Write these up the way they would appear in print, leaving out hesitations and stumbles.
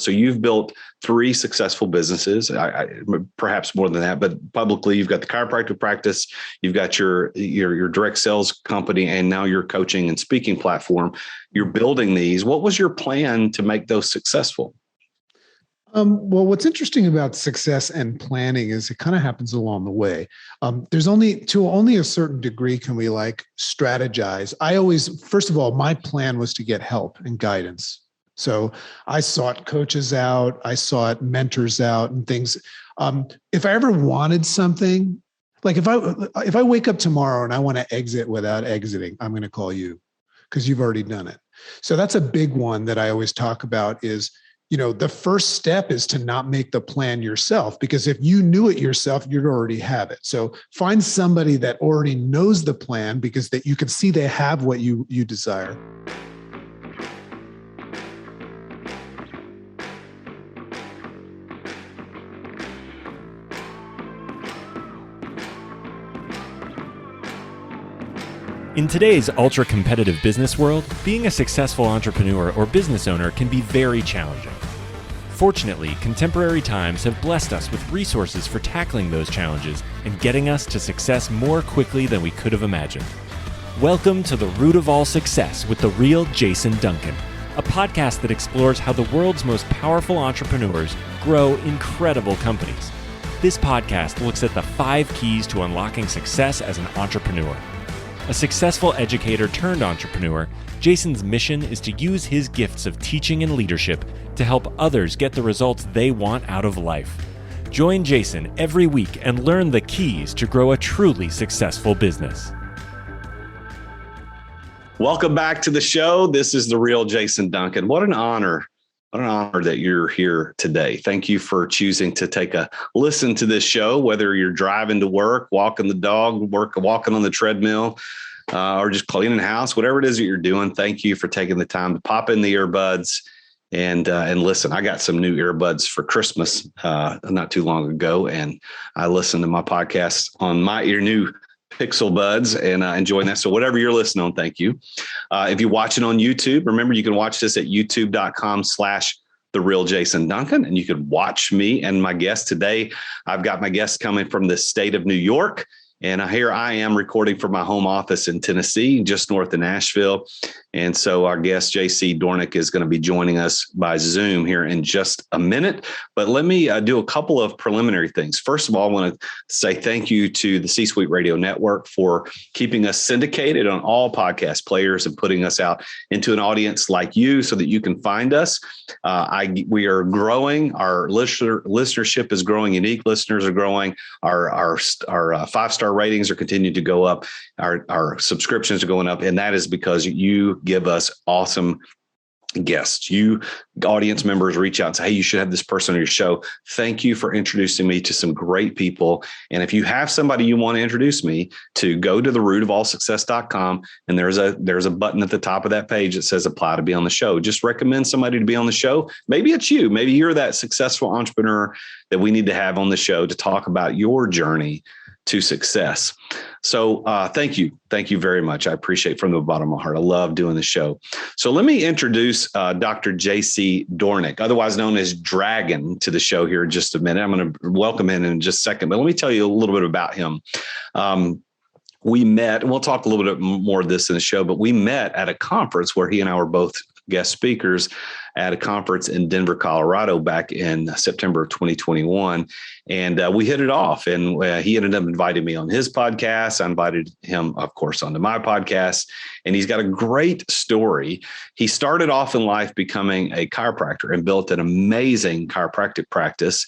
So you've built 3 successful businesses, perhaps more than that, but publicly you've got the chiropractic practice, you've got your direct sales company, and now your coaching and speaking platform. You're building these. What was your plan to make those successful? Well, what's interesting about success and planning is it kind of happens along the way. There's only a certain degree can we strategize. First of all, my plan was to get help and guidance. So I sought coaches out, I sought mentors out and things. If I ever wanted something, like if I wake up tomorrow and I want to exit without exiting, I'm going to call you because you've already done it. So that's a big one that I always talk about is, the first step is to not make the plan yourself, because if you knew it yourself, you'd already have it. So find somebody that already knows the plan because that you can see they have what you desire. In today's ultra-competitive business world, being a successful entrepreneur or business owner can be very challenging. Fortunately, contemporary times have blessed us with resources for tackling those challenges and getting us to success more quickly than we could have imagined. Welcome to The Root of All Success with the real Jason Duncan, a podcast that explores how the world's most powerful entrepreneurs grow incredible companies. This podcast looks at the 5 keys to unlocking success as an entrepreneur. A successful educator turned entrepreneur, Jason's mission is to use his gifts of teaching and leadership to help others get the results they want out of life. Join Jason every week and learn the keys to grow a truly successful business. Welcome back to the show. This is the real Jason Duncan. What an honor. What an honor that you're here today. Thank you for choosing to take a listen to this show, whether you're driving to work, walking the dog, walking on the treadmill, or just cleaning the house, whatever it is that you're doing. Thank you for taking the time to pop in the earbuds and listen. I got some new earbuds for Christmas not too long ago, and I listened to my podcast on my new Pixel Buds and enjoying that. So whatever you're listening on, thank you. If you're watching on YouTube, remember you can watch this at youtube.com/TheRealJasonDuncan, and you can watch me and my guest today. I've got my guest coming from the state of New York, and here I am recording from my home office in Tennessee, just north of Nashville. And so our guest, JC Dornick, is going to be joining us by Zoom here in just a minute. But let me do a couple of preliminary things. First of all, I want to say thank you to the C-Suite Radio Network for keeping us syndicated on all podcast players and putting us out into an audience like you so that you can find us. We are growing. Our listenership is growing. Unique listeners are growing. Our 5-star ratings are continuing to go up. Our subscriptions are going up. And that is because you give us awesome guests. You audience members reach out and say, hey, you should have this person on your show. Thank you for introducing me to some great people. And if you have somebody you want to introduce me to, go to therootofallsuccess.com. And there's a button at the top of that page that says apply to be on the show. Just recommend somebody to be on the show. Maybe it's you. Maybe you're that successful entrepreneur that we need to have on the show to talk about your journey to success. So thank you. Thank you very much. I appreciate it from the bottom of my heart. I love doing the show. So let me introduce Dr. JC Dornick, otherwise known as Dragon, to the show here in just a minute. I'm going to welcome him in just a second, but let me tell you a little bit about him. We met, and we'll talk a little bit more of this in the show, but we met at a conference where he and I were both guest speakers at a conference in Denver, Colorado back in September of 2021. And we hit it off, and he ended up inviting me on his podcast. I invited him, of course, onto my podcast, and he's got a great story. He started off in life becoming a chiropractor and built an amazing chiropractic practice.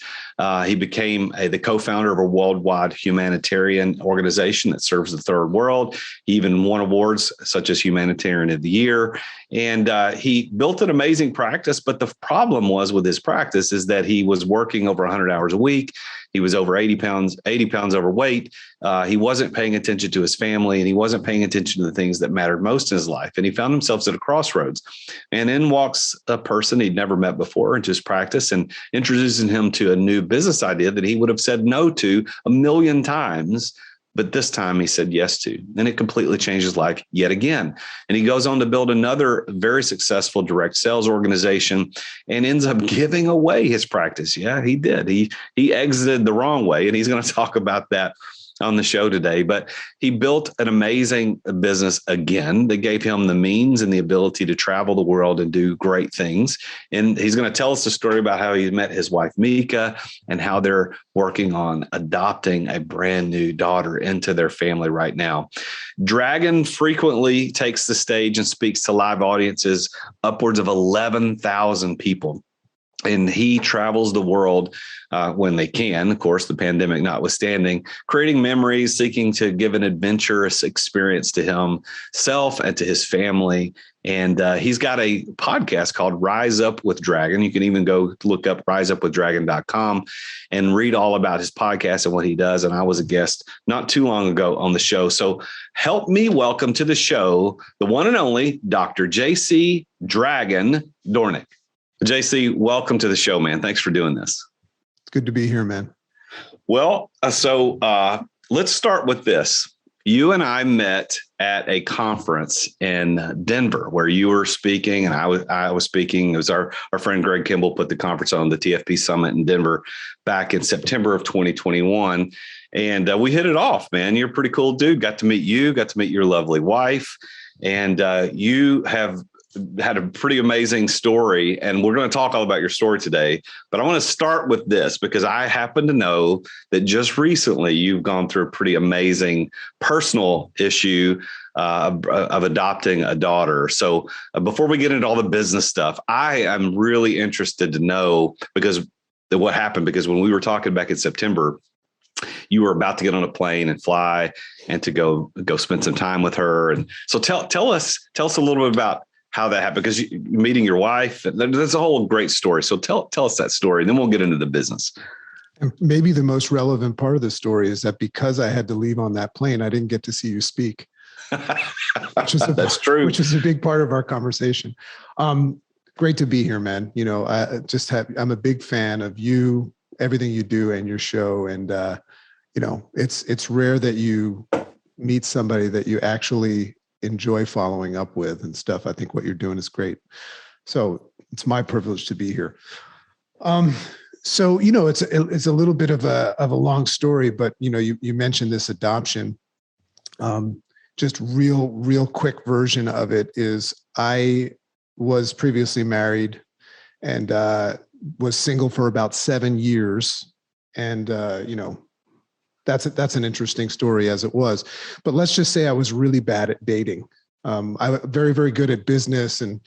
He became the co-founder of a worldwide humanitarian organization that serves the third world. He even won awards such as Humanitarian of the Year. And he built an amazing practice. But the problem was with his practice is that he was working over 100 hours a week. He was over 80 pounds overweight. He wasn't paying attention to his family, and he wasn't paying attention to the things that mattered most in his life. And he found himself at a crossroads. And in walks a person he'd never met before into his practice and introducing him to a new business idea that he would have said no to a million times but this time he said yes to. And it completely changed his life yet again. And he goes on to build another very successful direct sales organization and ends up giving away his practice. Yeah, he did. He exited the wrong way. And he's going to talk about that on the show today, but he built an amazing business again that gave him the means and the ability to travel the world and do great things. And he's going to tell us a story about how he met his wife, Mika, and how they're working on adopting a brand new daughter into their family right now. Dragon frequently takes the stage and speaks to live audiences, upwards of 11,000 people. And he travels the world when they can, of course, the pandemic notwithstanding, creating memories, seeking to give an adventurous experience to himself and to his family. And he's got a podcast called Rise Up with Dragon. You can even go look up riseupwithdragon.com and read all about his podcast and what he does. And I was a guest not too long ago on the show. So help me welcome to the show the one and only Dr. JC Dragon Dornick. JC, welcome to the show, man. Thanks for doing this. It's good to be here, man. Well, so let's start with this. You and I met at a conference in Denver where you were speaking and I was speaking. It was our friend Greg Kimball put the conference on, the TFP Summit in Denver back in September of 2021. And we hit it off, man. You're a pretty cool dude. Got to meet you, got to meet your lovely wife. And you have had a pretty amazing story, and we're going to talk all about your story today. But I want to start with this because I happen to know that just recently you've gone through a pretty amazing personal issue of adopting a daughter. So before we get into all the business stuff, I am really interested to know what happened, because when we were talking back in September, you were about to get on a plane and fly and to go spend some time with her. And so tell us a little bit about how that happened, because you meeting your wife, that's a whole great story. So tell us that story, and then we'll get into the business. And maybe the most relevant part of the story is that because I had to leave on that plane, I didn't get to see you speak. That's true. Which is a big part of our conversation. Great to be here, man. You know, I'm a big fan of you, everything you do and your show. And, you know, it's rare that you meet somebody that you actually enjoy following up with and stuff. I think what you're doing is great. So it's my privilege to be here. So, you know, it's a little bit of a long story, but, you know, you mentioned this adoption. Just real quick version of it is I was previously married and was single for about 7 years. And, you know, that's an interesting story as it was. But let's just say I was really bad at dating. I was very, very good at business and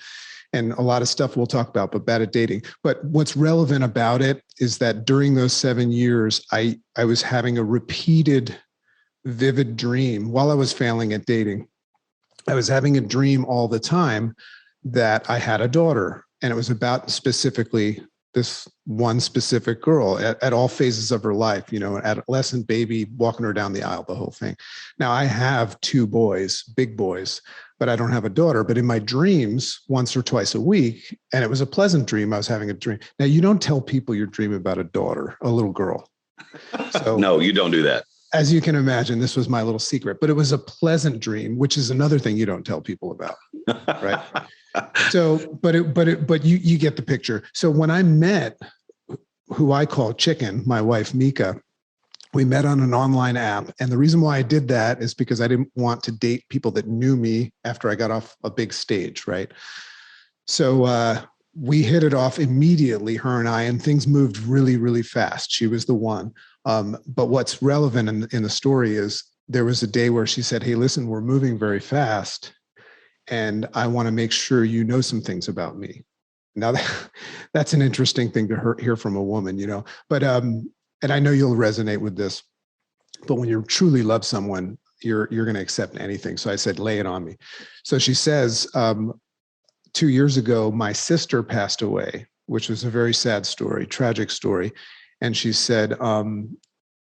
a lot of stuff we'll talk about, but bad at dating. But what's relevant about it is that during those 7 years, I was having a repeated, vivid dream while I was failing at dating. I was having a dream all the time that I had a daughter, and it was about specifically this one specific girl at all phases of her life, you know, an adolescent baby, walking her down the aisle, the whole thing. Now I have 2 boys, big boys, but I don't have a daughter. But in my dreams, once or twice a week, and it was a pleasant dream, I was having a dream. Now you don't tell people you're dreaming about a daughter, a little girl. So no, you don't do that. As you can imagine, this was my little secret, but it was a pleasant dream, which is another thing you don't tell people about, right? So, but you get the picture. So when I met who I call Chicken, my wife, Mika, we met on an online app. And the reason why I did that is because I didn't want to date people that knew me after I got off a big stage, right? So we hit it off immediately, her and I, and things moved really, really fast. She was the one. But what's relevant in the story is there was a day where she said, "Hey, listen, we're moving very fast, and I want to make sure you know some things about me." Now that's an interesting thing to hear from a woman, you know, but, and I know you'll resonate with this, but when you truly love someone, you're going to accept anything. So I said, "Lay it on me." So she says, 2 years ago, my sister passed away, which was a very sad story, tragic story. And she said,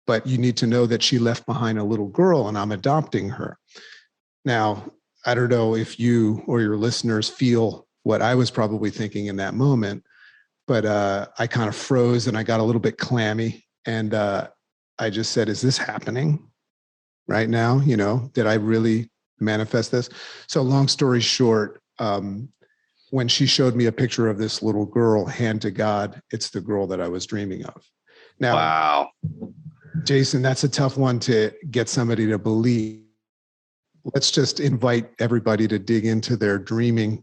"But you need to know that she left behind a little girl and I'm adopting her." Now, I don't know if you or your listeners feel what I was probably thinking in that moment, but I kind of froze and I got a little bit clammy. And I just said, "Is this happening?" right now? Did I really manifest this? So long story short, when she showed me a picture of this little girl, hand to God, it's the girl that I was dreaming of. Now, Wow. Jason, that's a tough one to get somebody to believe. Let's just invite everybody to dig into their dreaming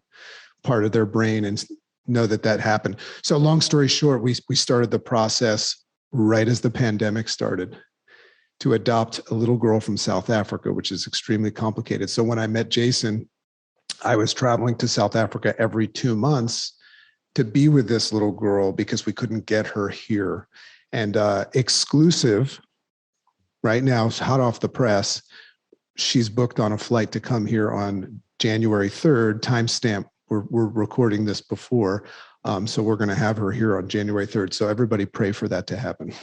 part of their brain and know that happened. So long story short, we started the process right as the pandemic started to adopt a little girl from South Africa, which is extremely complicated. So when I met Jason, I was traveling to South Africa every 2 months to be with this little girl because we couldn't get her here. And exclusive right now, hot off the press, she's booked on a flight to come here on January 3rd, timestamp. We're recording this before. So we're going to have her here on January 3rd. So everybody pray for that to happen.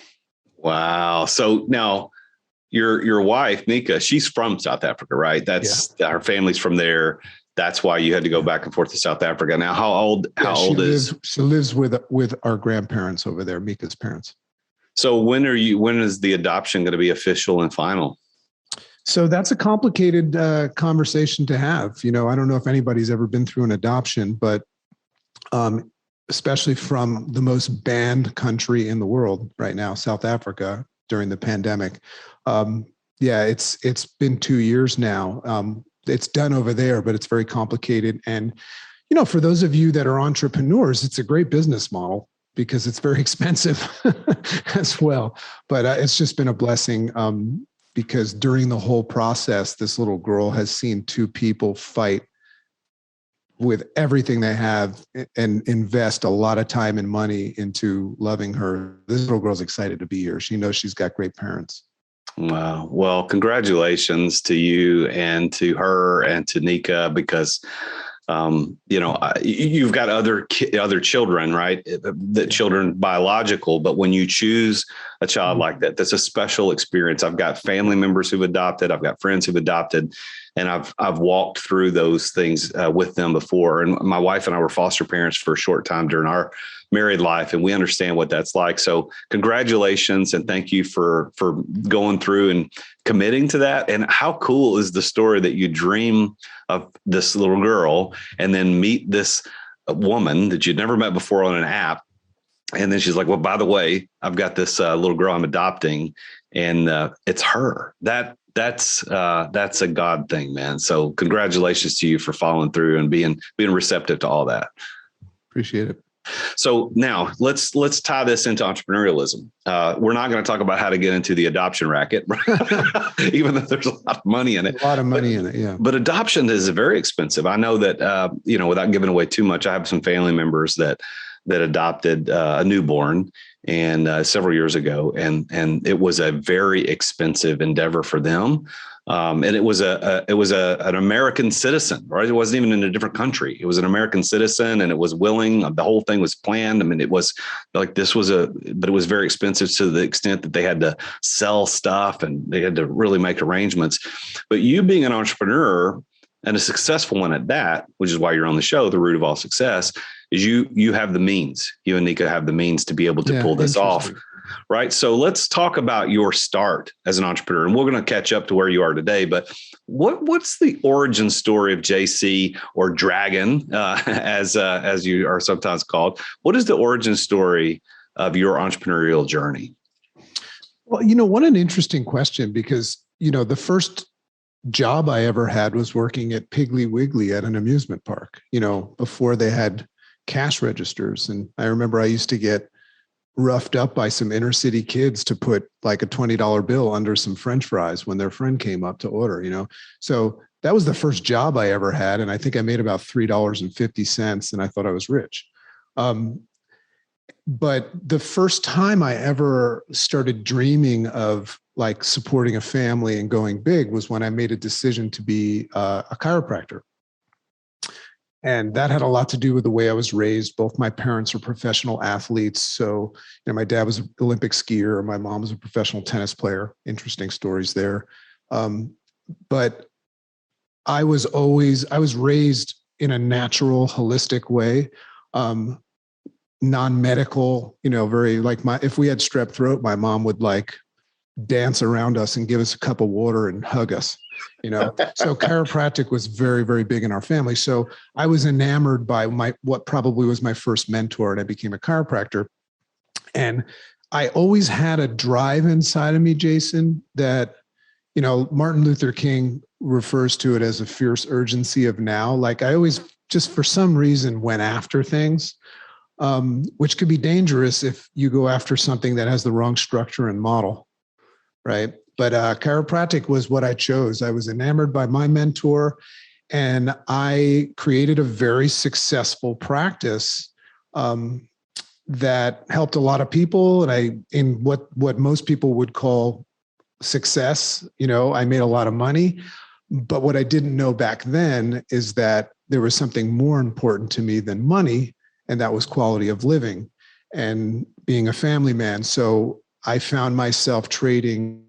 Wow. So now your wife, Nika, she's from South Africa, right? Her family's from there. That's why you had to go back and forth to South Africa. Now, how old is she lives with our grandparents over there, Mika's parents. So when is the adoption going to be official and final? So that's a complicated conversation to have. I don't know if anybody's ever been through an adoption, but especially from the most banned country in the world right now, South Africa, during the pandemic. It's been 2 years now. It's done over there, but it's very complicated. And, for those of you that are entrepreneurs, it's a great business model because it's very expensive as well. But it's just been a blessing because during the whole process, this little girl has seen two people fight with everything they have and invest a lot of time and money into loving her. This little girl's excited to be here. She knows she's got great parents. Wow. Well, congratulations to you and to her and to Nika, because, you've got other children, right? Children biological, but when you choose a child like that, that's a special experience. I've got family members who've adopted. I've got friends who've adopted, and I've walked through those things with them before. And my wife and I were foster parents for a short time during our married life, and we understand what that's like. So congratulations, and thank you for going through and committing to that. And how cool is the story that you dream of this little girl and then meet this woman that you'd never met before on an app. And then she's like, well, by the way, I've got this little girl I'm adopting, and it's her. That's a God thing, man. So congratulations to you for following through and being receptive to all that. Appreciate it. So now let's tie this into entrepreneurialism. We're not going to talk about how to get into the adoption racket, even though there's a lot of money in it. A lot of money in it, yeah. But adoption is very expensive. I know that, without giving away too much, I have some family members that adopted a newborn and several years ago, and it was a very expensive endeavor for them. And it was an American citizen, right? It wasn't even in a different country. It was an American citizen, and it was willing. The whole thing was planned. I mean, it was like but it was very expensive to the extent that they had to sell stuff and they had to really make arrangements. But you being an entrepreneur and a successful one at that, which is why you're on the show, the root of all success, is you have the means. You and Nika have the means to be able to pull this off. Right. So let's talk about your start as an entrepreneur, and we're going to catch up to where you are today. But what's the origin story of JC, or Dragon, as you are sometimes called? What is the origin story of your entrepreneurial journey? Well, what an interesting question, because, the first job I ever had was working at Piggly Wiggly at an amusement park, before they had cash registers. And I remember I used to get roughed up by some inner city kids to put like a $20 bill under some French fries when their friend came up to order, So that was the first job I ever had. And I think I made about $3.50, and I thought I was rich. But the first time I ever started dreaming of like supporting a family and going big was when I made a decision to be a chiropractor. And that had a lot to do with the way I was raised. Both my parents are professional athletes. So, my dad was an Olympic skier, and my mom was a professional tennis player. Interesting stories there. But I was raised in a natural, holistic way, non-medical, very like if we had strep throat, my mom would like dance around us and give us a cup of water and hug us, So chiropractic was very, very big in our family. So I was enamored by what probably was my first mentor, and I became a chiropractor. And I always had a drive inside of me, Jason, that, Martin Luther King refers to it as a fierce urgency of now. Like I always just for some reason went after things, which could be dangerous if you go after something that has the wrong structure and model, right? But chiropractic was what I chose. I was enamored by my mentor, and I created a very successful practice that helped a lot of people. And in what most people would call success, I made a lot of money. But what I didn't know back then is that there was something more important to me than money, and that was quality of living and being a family man. So I found myself trading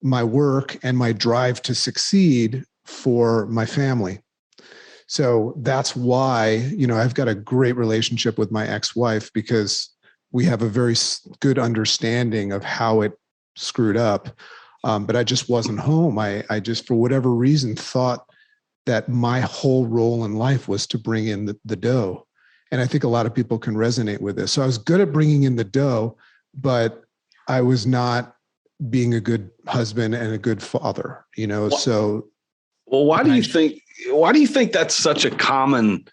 my work and my drive to succeed for my family. So that's why, I've got a great relationship with my ex-wife, because we have a very good understanding of how it screwed up. But I just wasn't home. I just, for whatever reason, thought that my whole role in life was to bring in the dough. And I think a lot of people can resonate with this. So I was good at bringing in the dough, but I was not being a good husband and a good father, so. Well, why do you think that's such a common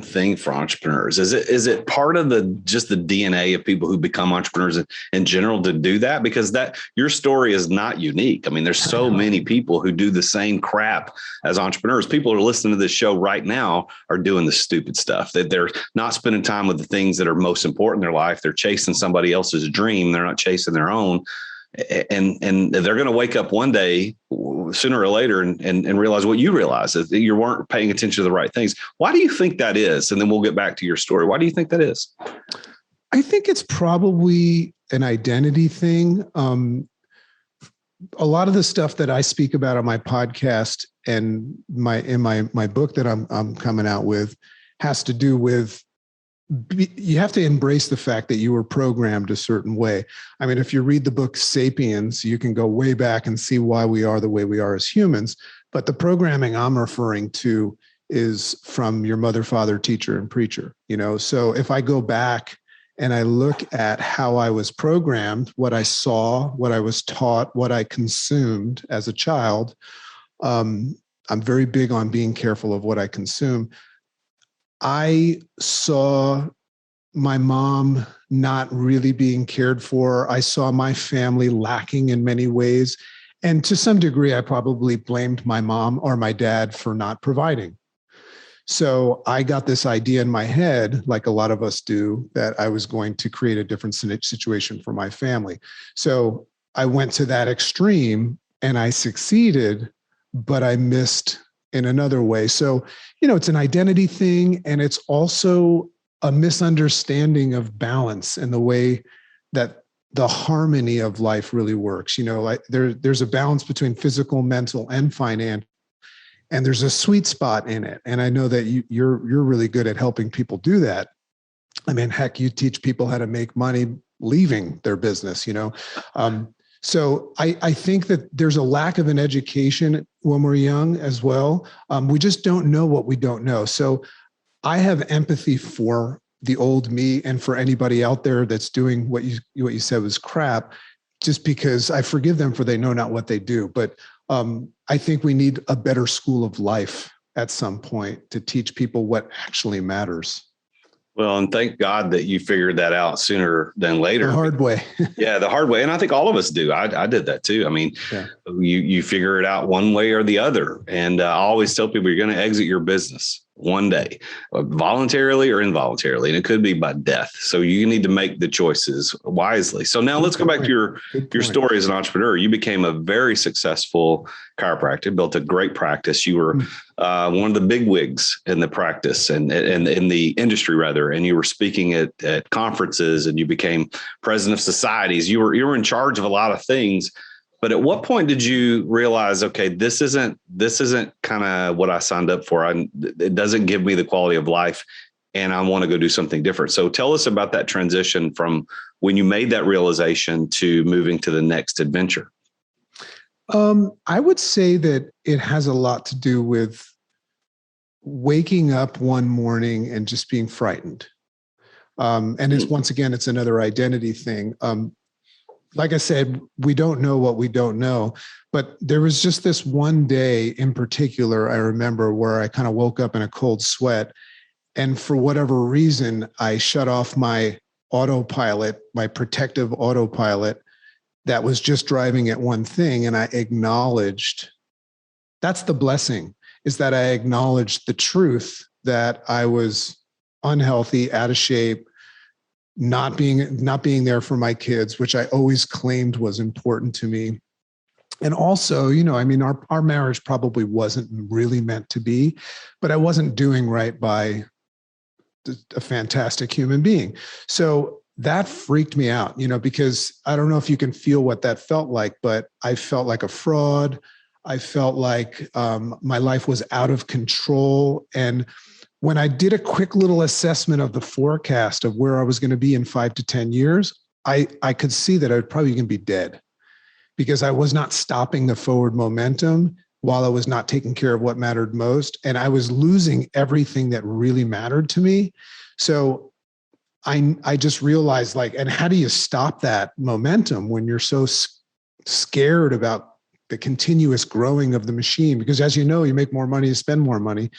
thing for entrepreneurs? Is it part of the DNA of people who become entrepreneurs in general to do that? Because your story is not unique. I mean, there's so many people who do the same crap as entrepreneurs. People who are listening to this show right now are doing the stupid stuff, that they're not spending time with the things that are most important in their life. They're chasing somebody else's dream. They're not chasing their own. And they're going to wake up one day sooner or later and realize what you realize, that you weren't paying attention to the right things. Why do you think that is? And then we'll get back to your story. Why do you think that is? I think it's probably an identity thing. A lot of the stuff that I speak about on my podcast and in my book that I'm coming out with has to do with, you have to embrace the fact that you were programmed a certain way. I mean, if you read the book Sapiens, you can go way back and see why we are the way we are as humans. But the programming I'm referring to is from your mother, father, teacher, and preacher. So if I go back and I look at how I was programmed, what I saw, what I was taught, what I consumed as a child, I'm very big on being careful of what I consume. I saw my mom not really being cared for. I saw my family lacking in many ways. And to some degree, I probably blamed my mom or my dad for not providing. So I got this idea in my head, like a lot of us do, that I was going to create a different situation for my family. So I went to that extreme and I succeeded, but I missed in another way. So, it's an identity thing, and it's also a misunderstanding of balance and the way that the harmony of life really works. There's a balance between physical, mental, and financial, and there's a sweet spot in it. And I know that you're really good at helping people do that. I mean, heck, you teach people how to make money leaving their business, So I think that there's a lack of an education when we're young as well. We just don't know what we don't know. So I have empathy for the old me and for anybody out there that's doing what you said was crap, just because I forgive them for they know not what they do. But I think we need a better school of life at some point to teach people what actually matters. Well, and thank God that you figured that out sooner than later. The hard way. Yeah, the hard way. And I think all of us do. I did that too. I mean, you figure it out one way or the other. And I always tell people you're going to exit your business one day, voluntarily or involuntarily. And it could be by death. So you need to make the choices wisely. So now let's go back to your story as an entrepreneur. You became a very successful chiropractor, built a great practice. You were one of the big wigs in the practice and in the industry, rather. And you were speaking at conferences, and you became president of societies. You were in charge of a lot of things. But at what point did you realize, okay, this isn't kind of what I signed up for? It doesn't give me the quality of life and I want to go do something different. So tell us about that transition from when you made that realization to moving to the next adventure. I would say that it has a lot to do with waking up one morning and just being frightened. And it's, once again, it's another identity thing. Like I said, we don't know what we don't know, but there was just this one day in particular, I remember, where I kind of woke up in a cold sweat. And for whatever reason, I shut off my autopilot, my protective autopilot that was just driving at one thing. And I acknowledged, that's the blessing, is that I acknowledged the truth that I was unhealthy, out of shape, not being there for my kids, which I always claimed was important to me. And also, I mean, our marriage probably wasn't really meant to be, but I wasn't doing right by a fantastic human being. So that freaked me out, because I don't know if you can feel what that felt like, but I felt like a fraud. I felt like my life was out of control. And when I did a quick little assessment of the forecast of where I was going to be in 5 to 10 years, I could see that I was probably going to be dead, because I was not stopping the forward momentum while I was not taking care of what mattered most. And I was losing everything that really mattered to me. So I just realized, and how do you stop that momentum when you're so scared about the continuous growing of the machine? Because as you know, you make more money, you spend more money.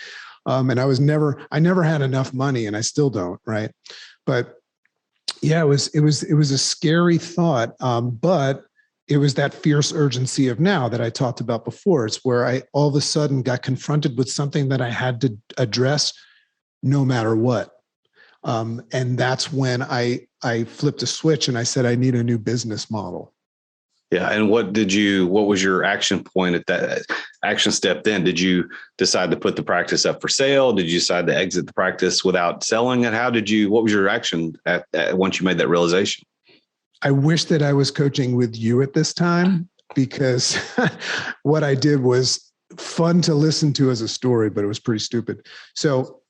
And I never had enough money, and I still don't. Right. But yeah, it was a scary thought. But it was that fierce urgency of now that I talked about before. It's where I all of a sudden got confronted with something that I had to address no matter what. And that's when I flipped a switch and I said, I need a new business model. Yeah. And what was your action point at that action step then? Did you decide to put the practice up for sale? Did you decide to exit the practice without selling it? What was your action once you made that realization? I wish that I was coaching with you at this time, because what I did was fun to listen to as a story, but it was pretty stupid. So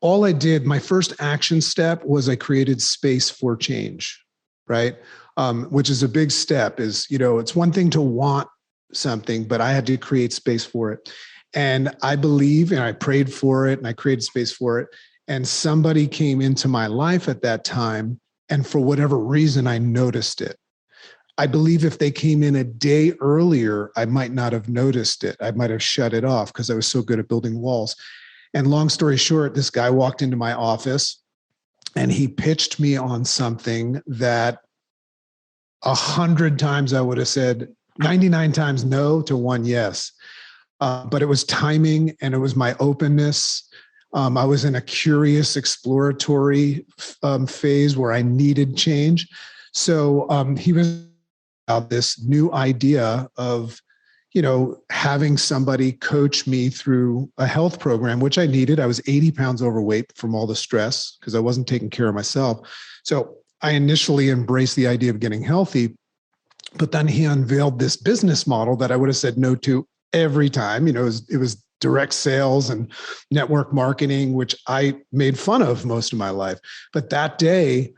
all I did, my first action step was I created space for change, right? Which is a big step. It's one thing to want something, but I had to create space for it. And I believe, and I prayed for it, and I created space for it. And somebody came into my life at that time, and for whatever reason, I noticed it. I believe if they came in a day earlier, I might not have noticed it. I might have shut it off because I was so good at building walls. And long story short, this guy walked into my office and he pitched me on something that 100 times I would have said 99 times no to 1 yes. But it was timing, and it was my openness. I was in a curious exploratory phase where I needed change. So he was about this new idea of, having somebody coach me through a health program, which I needed. I was 80 pounds overweight from all the stress because I wasn't taking care of myself. So I initially embraced the idea of getting healthy, but then he unveiled this business model that I would have said no to every time. It was direct sales and network marketing, which I made fun of most of my life. But that day,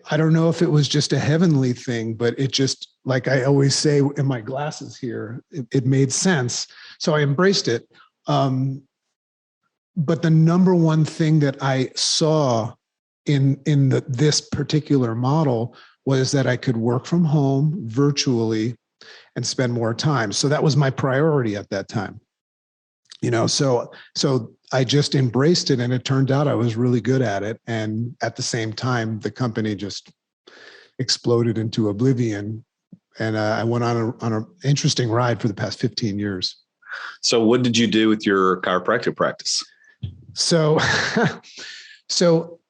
I don't know if it was just a heavenly thing, but it just, like I always say in my glasses here, it made sense. So I embraced it. But the number one thing that I saw in this particular model was that I could work from home virtually and spend more time. So that was my priority at that time. So I just embraced it, and it turned out I was really good at it. And at the same time, the company just exploded into oblivion. And I went on an interesting ride for the past 15 years. So what did you do with your chiropractic practice? So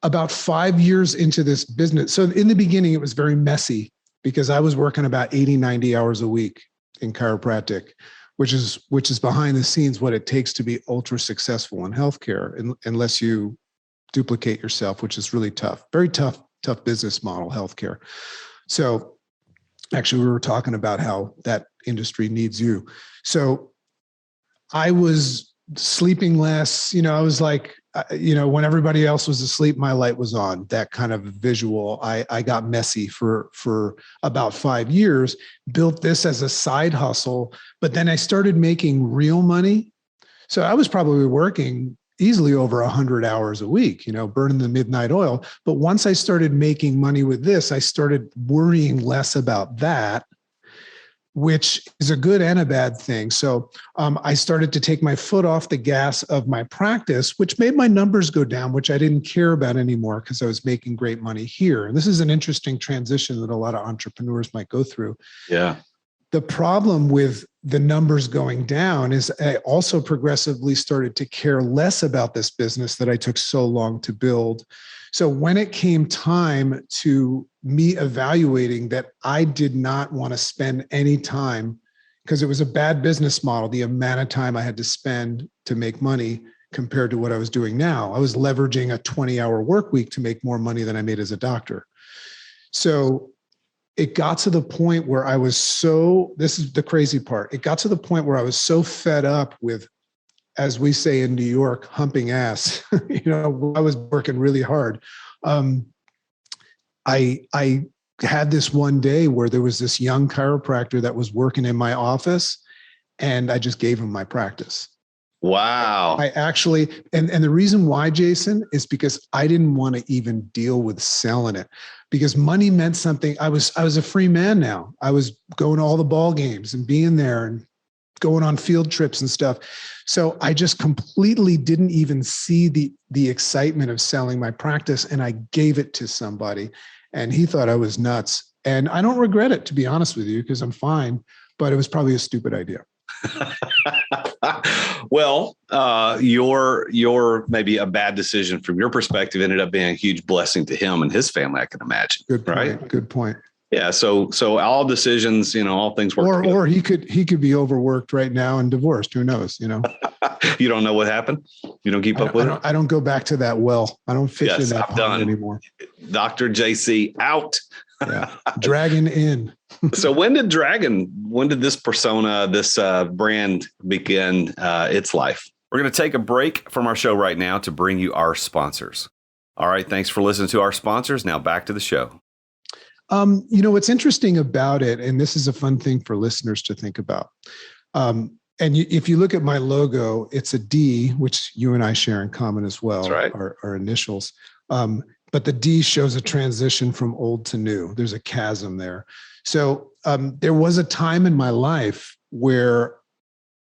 about 5 years into this business. So in the beginning, it was very messy because I was working about 80, 90 hours a week in chiropractic, which is behind the scenes what it takes to be ultra successful in healthcare, unless you duplicate yourself, which is really tough, very tough business model, healthcare. So actually, we were talking about how that industry needs you. So I was sleeping less, I when everybody else was asleep, my light was on. That kind of visual. I got messy for about 5 years, built this as a side hustle, but then I started making real money. So I was probably working easily over 100 hours a week, burning the midnight oil. But once I started making money with this, I started worrying less about that, which is a good and a bad thing. So I started to take my foot off the gas of my practice, which made my numbers go down, which I didn't care about anymore because I was making great money here. And this is an interesting transition that a lot of entrepreneurs might go through. Yeah. The problem with the numbers going down is I also progressively started to care less about this business that I took so long to build. So when it came time to me evaluating that I did not want to spend any time, because it was a bad business model, the amount of time I had to spend to make money compared to what I was doing now. I was leveraging a 20-hour work week to make more money than I made as a doctor. So it got to the point where I was this is the crazy part. It got to the point where I was so fed up with, as we say in New York, humping ass. I was working really hard. I had this one day where there was this young chiropractor that was working in my office, and I just gave him my practice. Wow. I actually, and the reason why, Jason, is because I didn't want to even deal with selling it, because money meant something. I was a free man now. I was going to all the ball games and being there and going on field trips and stuff. So I just completely didn't even see the excitement of selling my practice, and I gave it to somebody, and he thought I was nuts. And I don't regret it, to be honest with you, because I'm fine, but it was probably a stupid idea. Well, your maybe a bad decision from your perspective ended up being a huge blessing to him and his family, I can imagine. Good point. Right? Good point. Yeah. So all decisions, all things work together. Or he could be overworked right now and divorced. Who knows? You don't know what happened. You don't keep up with it. I don't go back to that well. I don't fish in that pond done anymore. Dr. JC out. Yeah. Dragon in. So when did this persona, this brand begin its life? We're going to take a break from our show right now to bring you our sponsors. All right. Thanks for listening to our sponsors. Now back to the show. What's interesting about it, and this is a fun thing for listeners to think about. If you look at my logo, it's a D, which you and I share in common as well. That's right. Our initials. But the D shows a transition from old to new. There's a chasm there. So there was a time in my life where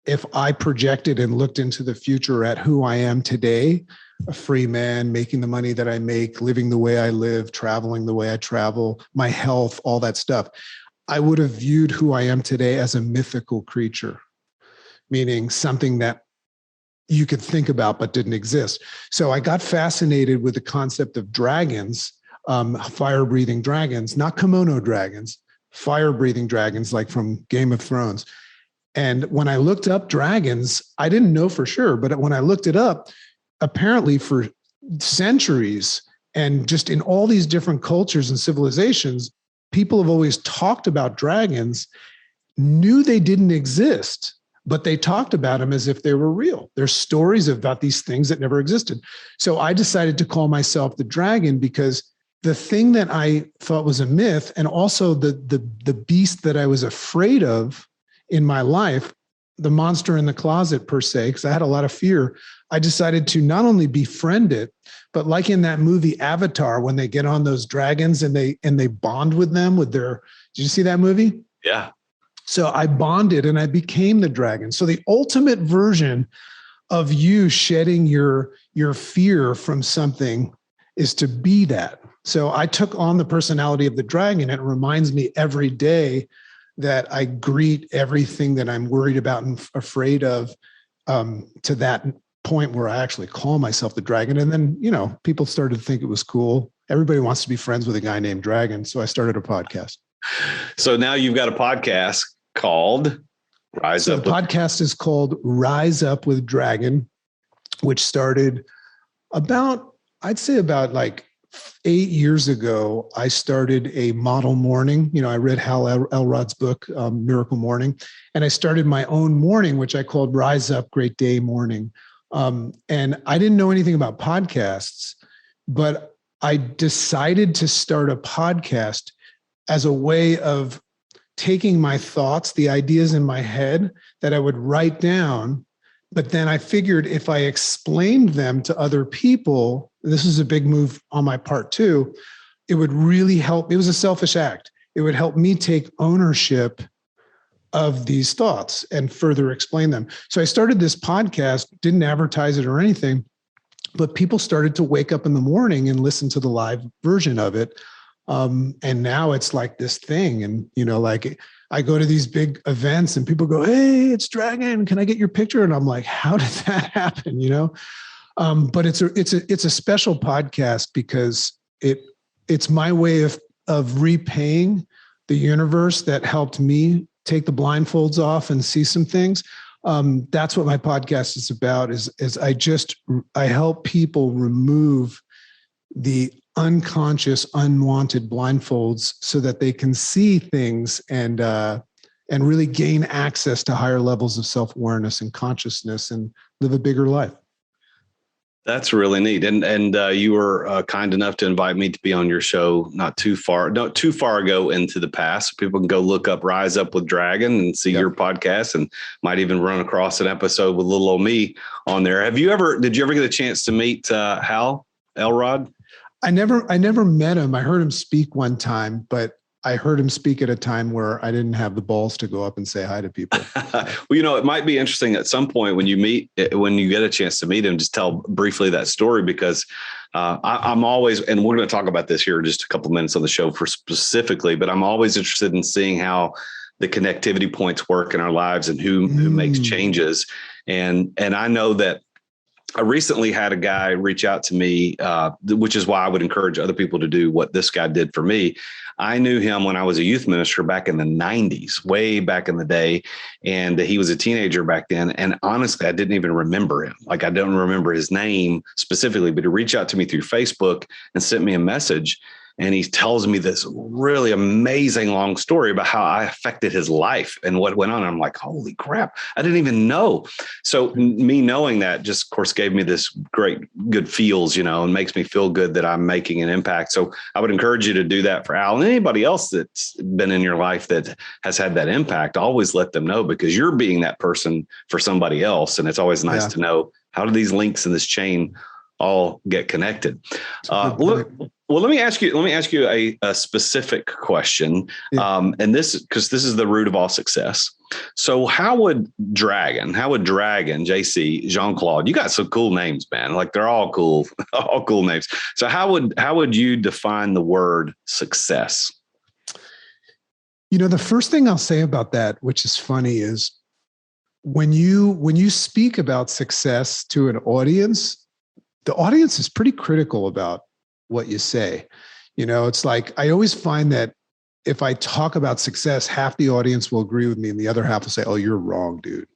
if I projected and looked into the future at who I am today, a free man, making the money that I make, living the way I live, traveling the way I travel, my health, all that stuff, I would have viewed who I am today as a mythical creature, meaning something that you could think about but didn't exist. So I got fascinated with the concept of dragons, fire-breathing dragons, not kimono dragons, fire-breathing dragons like from Game of Thrones. And when I looked up dragons, I didn't know for sure, but when I looked it up, apparently for centuries and just in all these different cultures and civilizations, people have always talked about dragons, knew they didn't exist, but they talked about them as if they were real. There's stories about these things that never existed. So I decided to call myself the dragon because the thing that I thought was a myth, and also the beast that I was afraid of in my life, the monster in the closet per se, because I had a lot of fear, I decided to not only befriend it, but like in that movie Avatar, when they get on those dragons and they bond with them with their, did you see that movie? Yeah. So I bonded and I became the dragon. So the ultimate version of you shedding your fear from something is to be that. So I took on the personality of the dragon. It reminds me every day that I greet everything that I'm worried about and afraid of to that point where I actually call myself the dragon. And then, people started to think it was cool. Everybody wants to be friends with a guy named Dragon. So I started a podcast. So now you've got a podcast called Rise Up. The podcast is called Rise Up with Dragon, which started about like 8 years ago. I started a model morning. I read Hal Elrod's book, Miracle Morning, and I started my own morning, which I called Rise Up Great Day Morning. And I didn't know anything about podcasts, but I decided to start a podcast as a way of taking my thoughts, the ideas in my head that I would write down. But then I figured if I explained them to other people, this is a big move on my part too, it would really help. It was a selfish act. It would help me take ownership of these thoughts and further explain them. So I started this podcast, didn't advertise it or anything, but people started to wake up in the morning and listen to the live version of it. And now it's like this thing. And, like I go to these big events and people go, "Hey, it's Dragon. Can I get your picture?" And I'm like, how did that happen? But it's a special podcast because it's my way of repaying the universe that helped me take the blindfolds off and see some things. That's what my podcast is about, is I help people remove the unconscious, unwanted blindfolds so that they can see things and really gain access to higher levels of self-awareness and consciousness and live a bigger life. That's really neat. And you were kind enough to invite me to be on your show not too far ago into the past. People can go look up Rise Up with Dragon and see your podcast, and might even run across an episode with little old me on there. Did you ever get a chance to meet Hal Elrod? I never met him. I heard him speak one time, but I heard him speak at a time where I didn't have the balls to go up and say hi to people. Well, it might be interesting at some point when you get a chance to meet him, just tell briefly that story, because I'm always, and we're going to talk about this here in just a couple of minutes on the show specifically, but I'm always interested in seeing how the connectivity points work in our lives and who makes changes. And I know that I recently had a guy reach out to me, which is why I would encourage other people to do what this guy did for me. I knew him when I was a youth minister back in the 90s, way back in the day. And he was a teenager back then. And honestly, I didn't even remember him. Like, I don't remember his name specifically, but he reached out to me through Facebook and sent me a message. And he tells me this really amazing long story about how I affected his life and what went on. And I'm like, holy crap, I didn't even know. So me knowing that just, of course, gave me this good feels, and makes me feel good that I'm making an impact. So I would encourage you to do that for Al and anybody else that's been in your life that has had that impact. Always let them know, because you're being that person for somebody else. And it's always nice to know, how do these links in this chain all get connected? Well, let me ask you a specific question. And this is the root of all success. So how would Dragon, JC, Jean-Claude, you got some cool names, man. Like, they're all cool names. So how would you define the word success? The first thing I'll say about that, which is funny, is when you speak about success to an audience, the audience is pretty critical about what you say. It's like, I always find that if I talk about success, half the audience will agree with me and the other half will say, "Oh, you're wrong, dude."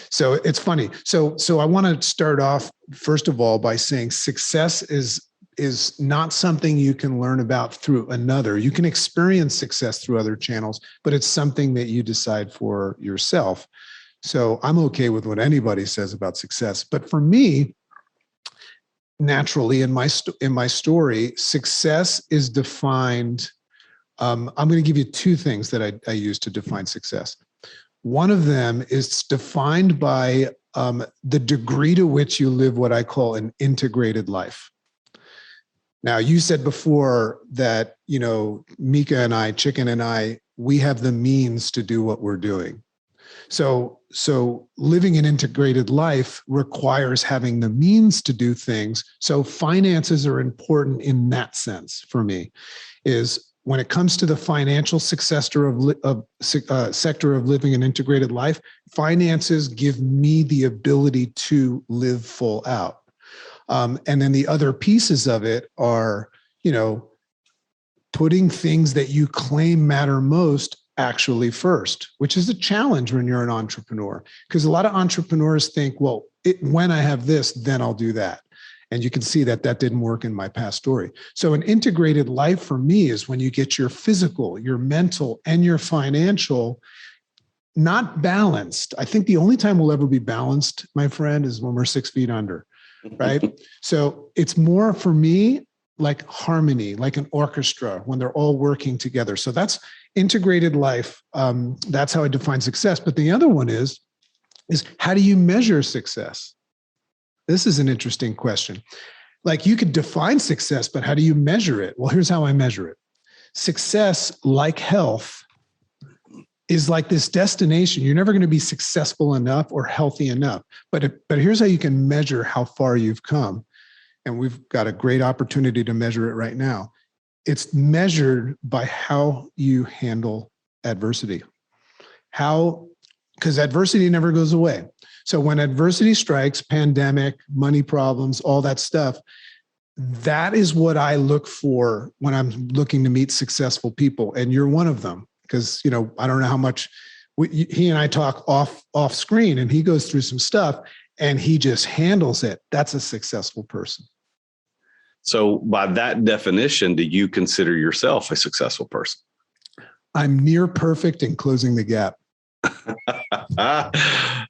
So it's funny. So I want to start off, first of all, by saying success is not something you can learn about through another. You can experience success through other channels, but it's something that you decide for yourself. So I'm okay with what anybody says about success. But for me, naturally, in my story, success is defined. I'm going to give you two things that I use to define success. One of them is defined by the degree to which you live what I call an integrated life. Now, you said before that, Mika and I, Chicken and I, we have the means to do what we're doing. So living an integrated life requires having the means to do things. So finances are important in that sense for me, is when it comes to the financial sector of living an integrated life, finances give me the ability to live full out. And then the other pieces of it are, putting things that you claim matter most actually first, which is a challenge when you're an entrepreneur, because a lot of entrepreneurs think, well, when I have this, then I'll do that. And you can see that didn't work in my past story. So an integrated life for me is when you get your physical, your mental, and your financial not balanced. I think the only time we'll ever be balanced, my friend, is when we're 6 feet under, right? So it's more for me like harmony, like an orchestra when they're all working together. So that's integrated life. That's how I define success. But the other one is how do you measure success? This is an interesting question. Like you could define success, but how do you measure it? Well, here's how I measure it. Success, like health, is like this destination. You're never going to be successful enough or healthy enough. But here's how you can measure how far you've come. And we've got a great opportunity to measure it right now. It's measured by how you handle adversity. Because adversity never goes away. So when adversity strikes, pandemic, money problems, all that stuff, that is what I look for when I'm looking to meet successful people. And you're one of them. Because, I don't know how much he and I talk off screen, and he goes through some stuff and he just handles it. That's a successful person. So by that definition, do you consider yourself a successful person? I'm near perfect and closing the gap. I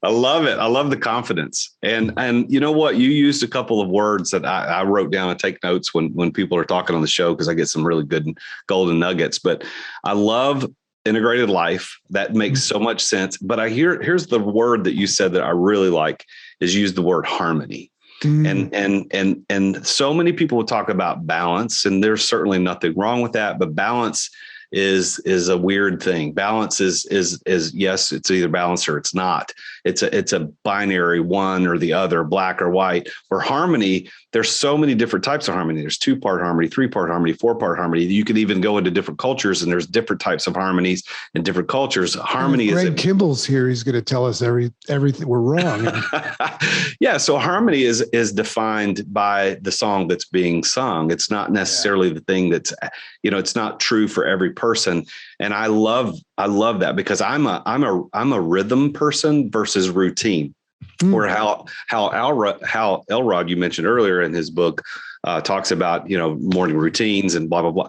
love it. I love the confidence. And you know what? You used a couple of words that I wrote down and take notes when people are talking on the show, because I get some really good golden nuggets. But I love integrated life. That makes so much sense. But here's the word that you said that I really like, is use the word harmony. And so many people will talk about balance, and there's certainly nothing wrong with that, but balance is a weird thing. Balance is yes, it's either balance or it's not. It's a binary, one or the other, black or white. Where harmony, there's so many different types of harmony. There's 2-part harmony, 3-part harmony, 4-part harmony. You could even go into different cultures, and there's different types of harmonies in different cultures. Harmony is Greg Kimball's here. He's going to tell us everything we're wrong. Yeah. So harmony is defined by the song that's being sung. It's not necessarily the thing that's, it's not true for every person. And I love that, because I'm a rhythm person versus routine. Or how Elrod, you mentioned earlier in his book, talks about, morning routines and blah, blah, blah.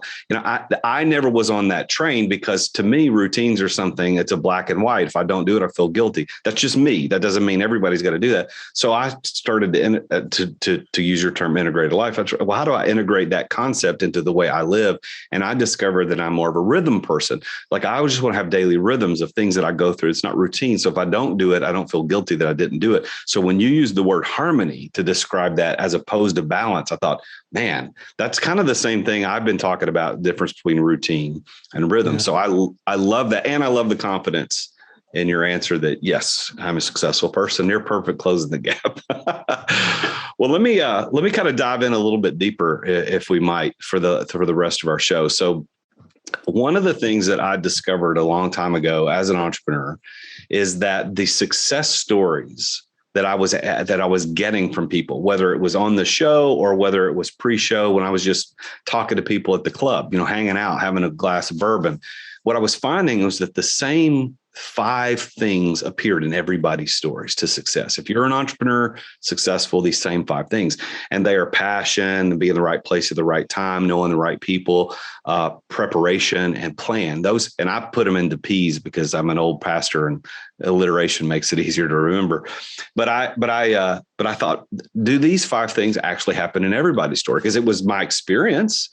I never was on that train, because to me, routines are something, it's a black and white. If I don't do it, I feel guilty. That's just me. That doesn't mean everybody's got to do that. So I started to use your term, integrated life. Well, how do I integrate that concept into the way I live? And I discovered that I'm more of a rhythm person. Like I just want to have daily rhythms of things that I go through. It's not routine. So if I don't do it, I don't feel guilty that I didn't do it. So when you use the word harmony to describe that as opposed to balance, I thought, man, that's kind of the same thing I've been talking about, the difference between routine and rhythm. Yeah. So I love that. And I love the confidence in your answer that, yes, I'm a successful person. You're perfect, closing the gap. Well, let me kind of dive in a little bit deeper, if we might, for the rest of our show. So one of the things that I discovered a long time ago as an entrepreneur is that the success stories that I was getting from people, whether it was on the show or whether it was pre-show, when I was just talking to people at the club, hanging out, having a glass of bourbon, what I was finding was that the same 5 things appeared in everybody's stories to success. If you're an entrepreneur, successful, these same 5 things, and they are passion, being in the right place at the right time, knowing the right people, preparation, and plan. Those, and I put them into P's because I'm an old pastor and alliteration makes it easier to remember. But I thought, do these 5 things actually happen in everybody's story? Because it was my experience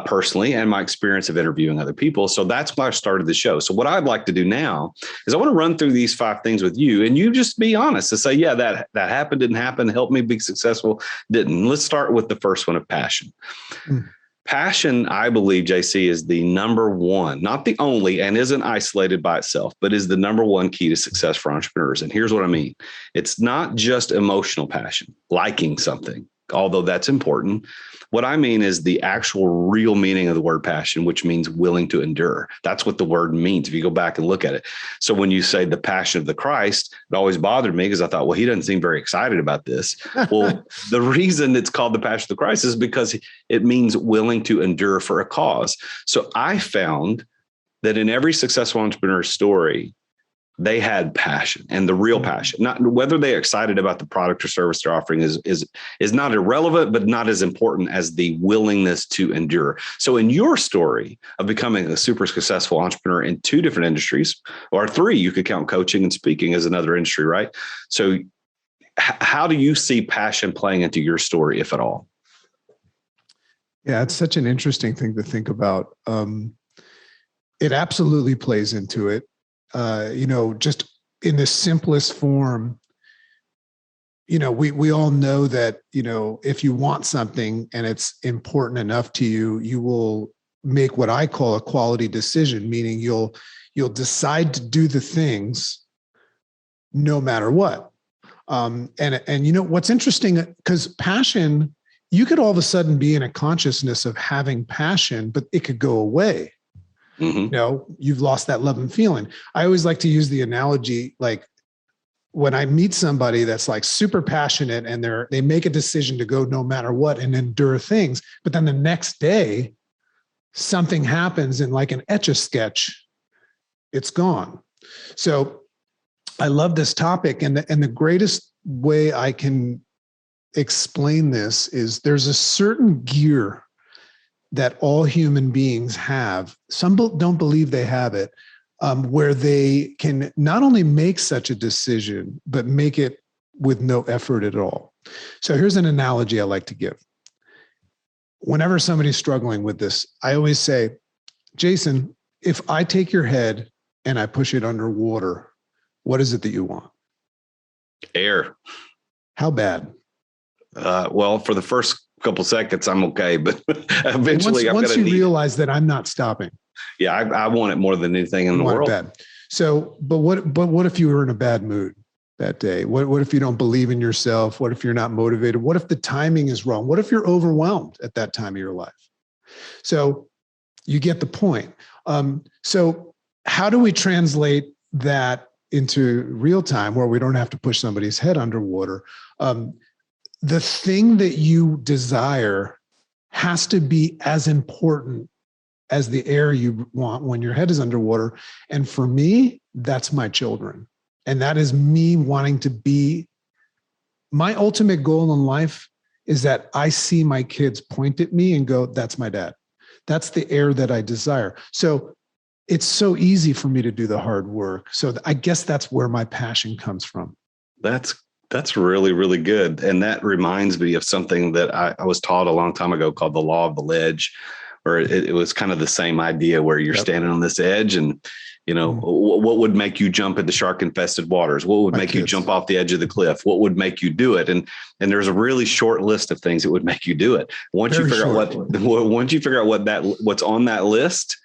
personally, and my experience of interviewing other people. So that's why I started the show. So what I'd like to do now is I want to run through these 5 things with you, and you just be honest and say, yeah, that happened, didn't happen, helped me be successful, didn't. Let's start with the first one, of passion. Passion, I believe, JC, is the number one, not the only, and isn't isolated by itself, but is the number one key to success for entrepreneurs. And here's what I mean. It's not just emotional passion, liking something, although that's important. What I mean is the actual real meaning of the word passion, which means willing to endure. That's what the word means if you go back and look at it. So when you say the passion of the Christ, it always bothered me because I thought, well, he doesn't seem very excited about this. Well, the reason it's called the passion of the Christ is because it means willing to endure for a cause. So I found that in every successful entrepreneur story, they had passion, and the real passion. Not whether they're excited about the product or service they're offering is not irrelevant, but not as important as the willingness to endure. So in your story of becoming a super successful entrepreneur in two different industries, or three, you could count coaching and speaking as another industry, right? So how do you see passion playing into your story, if at all? Yeah, it's such an interesting thing to think about. It absolutely plays into it. Just in the simplest form, we all know that, if you want something and it's important enough to you, you will make what I call a quality decision, meaning you'll decide to do the things no matter what. What's interesting, because passion, you could all of a sudden be in a consciousness of having passion, but it could go away. Mm-hmm. You've lost that love and feeling. I always like to use the analogy, like when I meet somebody that's like super passionate and they make a decision to go no matter what and endure things, but then the next day something happens and like an Etch-a-Sketch, it's gone. So I love this topic, and the greatest way I can explain this is there's a certain gear that all human beings have. Some don't believe they have it, where they can not only make such a decision, but make it with no effort at all. So here's an analogy I like to give. Whenever somebody's struggling with this, I always say, Jason, if I take your head and I push it underwater, what is it that you want? Air. How bad? Well, for the first couple seconds, I'm okay, but eventually once you realize that I'm not stopping. Yeah, I want it more than anything in the world. Bad. So, but what if you were in a bad mood that day? What if you don't believe in yourself? What if you're not motivated? What if the timing is wrong? What if you're overwhelmed at that time of your life? So you get the point. So how do we translate that into real time where we don't have to push somebody's head underwater? The thing that you desire has to be as important as the air you want when your head is underwater. And for me, that's my children. And that is me wanting to be, my ultimate goal in life is that I see my kids point at me and go, that's my dad. That's the air that I desire. So it's so easy for me to do the hard work. So I guess that's where my passion comes from. That's really, really good. And that reminds me of something that I was taught a long time ago called the law of the ledge, where it was kind of the same idea where you're standing on this edge and, what would make you jump into shark infested waters? What would make you jump off the edge of the cliff? What would make you do it? And there's a really short list of things that would make you do it. Once you figure out what's on that list,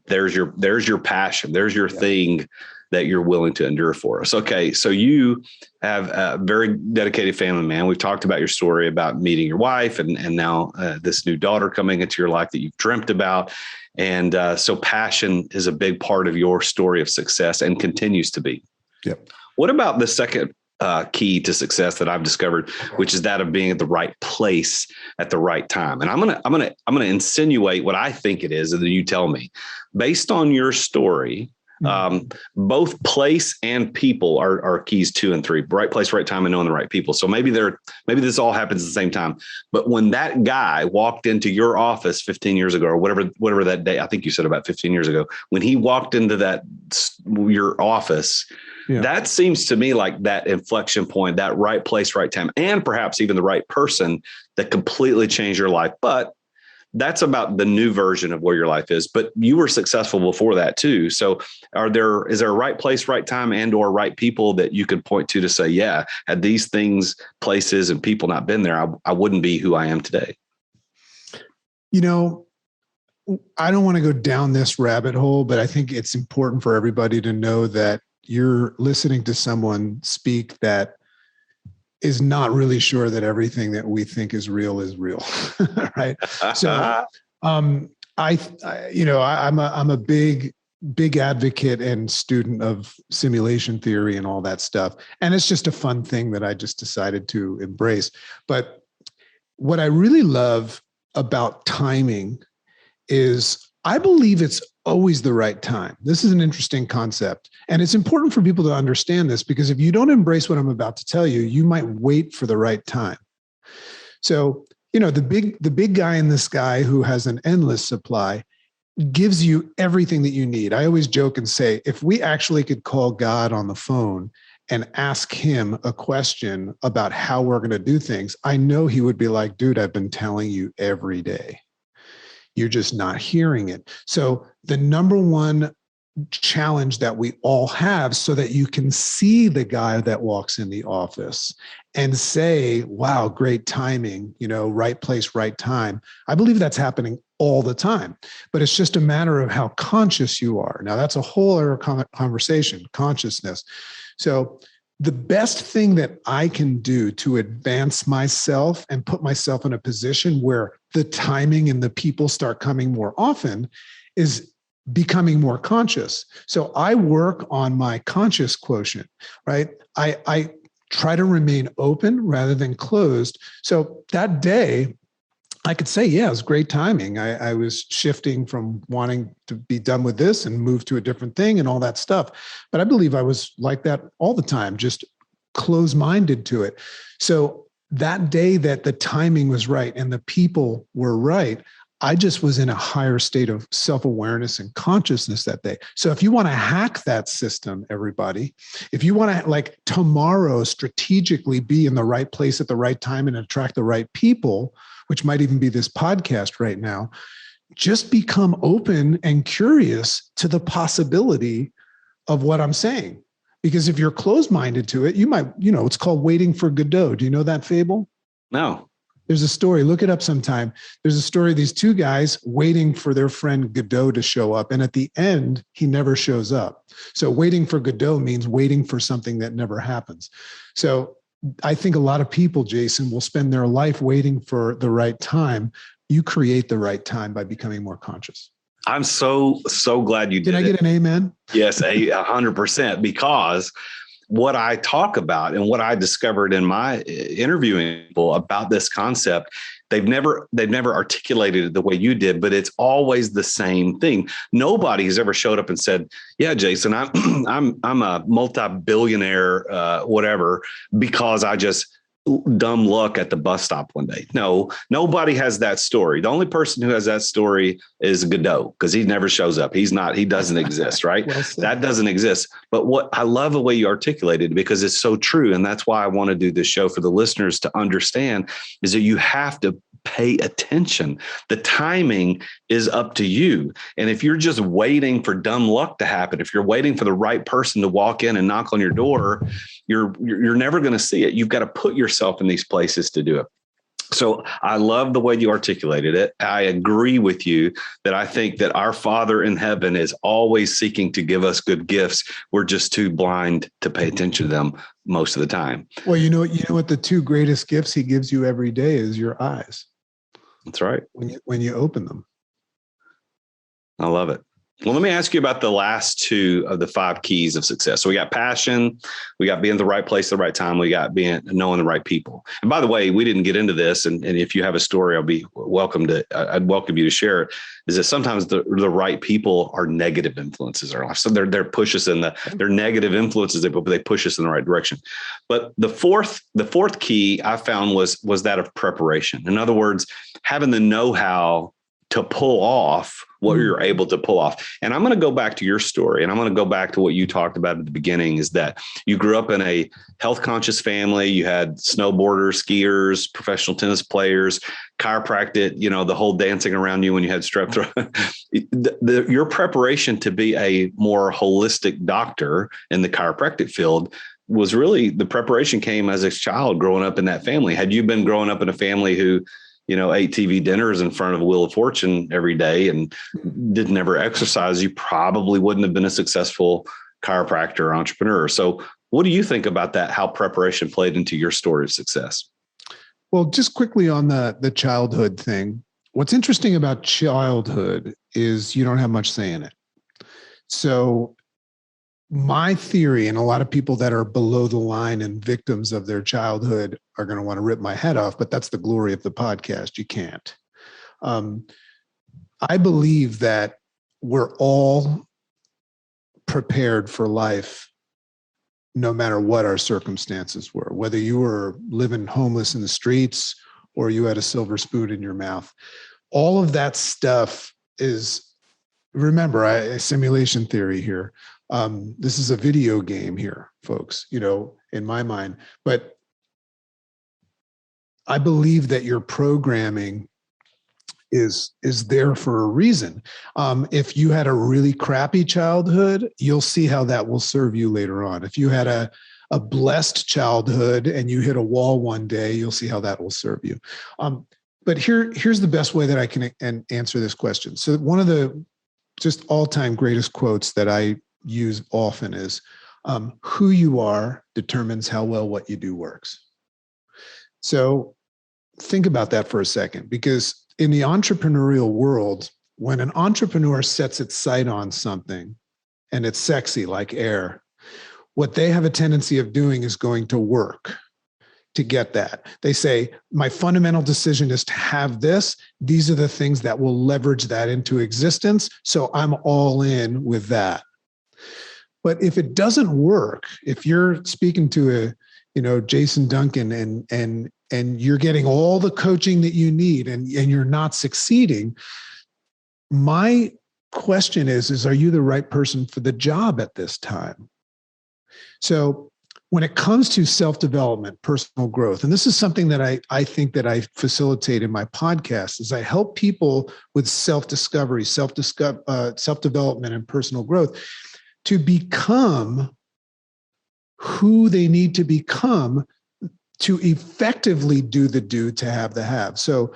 there's your passion. There's your thing that you're willing to endure for us. Okay. So you have a very dedicated family man. We've talked about your story about meeting your wife and now this new daughter coming into your life that you've dreamt about. And so passion is a big part of your story of success and continues to be. Yep. What about the second key to success that I've discovered, which is that of being at the right place at the right time? And I'm gonna insinuate what I think it is, and then you tell me. Based on your story, both place and people are keys 2 and 3. Right place, right time, and knowing the right people. So maybe this all happens at the same time. But when that guy walked into your office 15 years ago, or whatever that day, I think you said about 15 years ago, when he walked into your office, that seems to me like that inflection point, that right place, right time, and perhaps even the right person that completely changed your life. But that's about the new version of where your life is. But you were successful before that too. So is there a right place, right time, and or right people that you could point to say, yeah, had these things, places, and people not been there, I wouldn't be who I am today? I don't want to go down this rabbit hole, but I think it's important for everybody to know that you're listening to someone speak that is not really sure that everything that we think is real, right? So, I'm a big advocate and student of simulation theory and all that stuff, and it's just a fun thing that I just decided to embrace. But what I really love about timing is I believe it's always the right time. This is an interesting concept. And it's important for people to understand this, because if you don't embrace what I'm about to tell you, you might wait for the right time. So, the big guy in the sky who has an endless supply gives you everything that you need. I always joke and say, if we actually could call God on the phone and ask him a question about how we're going to do things, I know he would be like, dude, I've been telling you every day. You're just not hearing it. So the number one challenge that we all have, so that you can see the guy that walks in the office and say, wow, great timing, right place, right time. I believe that's happening all the time, but it's just a matter of how conscious you are. Now, that's a whole other conversation, consciousness. So the best thing that I can do to advance myself and put myself in a position where the timing and the people start coming more often is becoming more conscious. So I work on my conscious quotient, right? I try to remain open rather than closed. So that day, I could say, yeah, it was great timing. I was shifting from wanting to be done with this and move to a different thing and all that stuff. But I believe I was like that all the time, just closed-minded to it. So that day that the timing was right and the people were right, I just was in a higher state of self-awareness and consciousness that day. So if you want to hack that system, everybody, if you want to, like, tomorrow strategically be in the right place at the right time and attract the right people, which might even be this podcast right now, just become open and curious to the possibility of what I'm saying. Because if you're closed-minded to it, you might, it's called waiting for Godot. Do you know that fable? No. There's a story, look it up sometime. There's a story of these two guys waiting for their friend Godot to show up. And at the end, he never shows up. So waiting for Godot means waiting for something that never happens. So I think a lot of people, Jason, will spend their life waiting for the right time. You create the right time by becoming more conscious. I'm so glad you did. Did I get an amen? Yes, 100%, because what I talk about and what I discovered in my interviewing people about this concept, they've never articulated it the way you did, but it's always the same thing. Nobody has ever showed up and said, yeah, Jason, I'm a multi-billionaire, whatever, because I just dumb luck at the bus stop one day. No, nobody has that story. The only person who has that story is Godot, because he never shows up. He doesn't exist, right? Well, that doesn't exist. But what I love the way you articulated it, because it's so true. And that's why I want to do this show for the listeners to understand, is that you have to pay attention. The timing is up to you. And if you're just waiting for dumb luck to happen, if you're waiting for the right person to walk in and knock on your door, you're never going to see it. You've got to put yourself in these places to do it. So I love the way you articulated it. I agree with you that I think that our Father in heaven is always seeking to give us good gifts. We're just too blind to pay attention to them most of the time. Well, you know what the two greatest gifts he gives you every day is your eyes. That's right. When you open them. I love it. Well, let me ask you about the last two of the 5 keys of success. So we got passion, we got being in the right place at the right time, we got knowing the right people. And by the way, we didn't get into this, and if you have a story, I'd welcome you to share it. Is that sometimes the right people are negative influences in our life. So they're push us in they're negative influences, they push us in the right direction. But the fourth key I found was that of preparation. In other words, having the know-how to pull off what you're able to pull off. And I'm going to go back to your story, and I'm going to go back to what you talked about at the beginning, is that you grew up in a health conscious family. You had snowboarders, skiers, professional tennis players, chiropractic, the whole dancing around you when you had strep throat. Your preparation to be a more holistic doctor in the chiropractic field was really, the preparation came as a child growing up in that family. Had you been growing up in a family who ate TV dinners in front of a Wheel of Fortune every day and didn't ever exercise, you probably wouldn't have been a successful chiropractor or entrepreneur. So what do you think about that? How preparation played into your story of success? Well, just quickly on the childhood thing, what's interesting about childhood is you don't have much say in it. So my theory, and a lot of people that are below the line and victims of their childhood are going to want to rip my head off, but that's the glory of the podcast. You can't. I believe that we're all prepared for life no matter what our circumstances were, whether you were living homeless in the streets or you had a silver spoon in your mouth. All of that stuff is, remember, simulation theory here. This is a video game here, folks, in my mind. But I believe that your programming is there for a reason. If you had a really crappy childhood, you'll see how that will serve you later on. If you had a blessed childhood and you hit a wall one day, you'll see how that will serve you. But here's the best way that I can answer this question. So one of the just all-time greatest quotes that I use often is, who you are determines how well what you do works. So think about that for a second, because in the entrepreneurial world, when an entrepreneur sets its sight on something and it's sexy like air, what they have a tendency of doing is going to work to get that. They say, my fundamental decision is to have this. These are the things that will leverage that into existence. So I'm all in with that. But if it doesn't work, if you're speaking to Jason Duncan and you're getting all the coaching that you need and you're not succeeding, my question is, are you the right person for the job at this time? So when it comes to self-development, personal growth, and this is something that I think that I facilitate in my podcast, is I help people with self-discovery, self-development and personal growth to become who they need to become to effectively do the do to have the have. So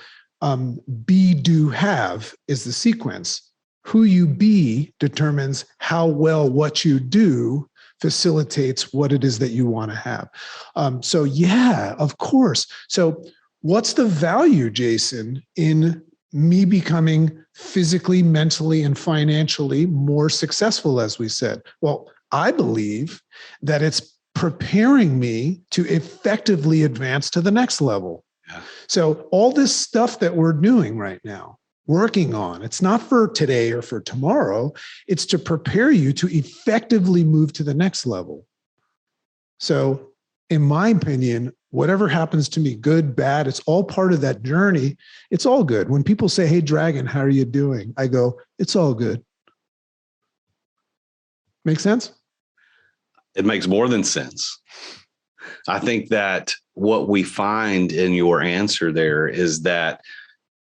be, do, have is the sequence. Who you be determines how well what you do facilitates what it is that you want to have. So yeah, of course. So what's the value, Jason, in me becoming physically, mentally, and financially more successful, as we said? Well, I believe that it's preparing me to effectively advance to the next level. Yeah. So all this stuff that we're doing right now, working on, it's not for today or for tomorrow. It's to prepare you to effectively move to the next level. So in my opinion, whatever happens to me, good, bad, it's all part of that journey. It's all good. When people say, hey, Dragon, how are you doing? I go, it's all good. Make sense? It makes more than sense. I think that what we find in your answer there is that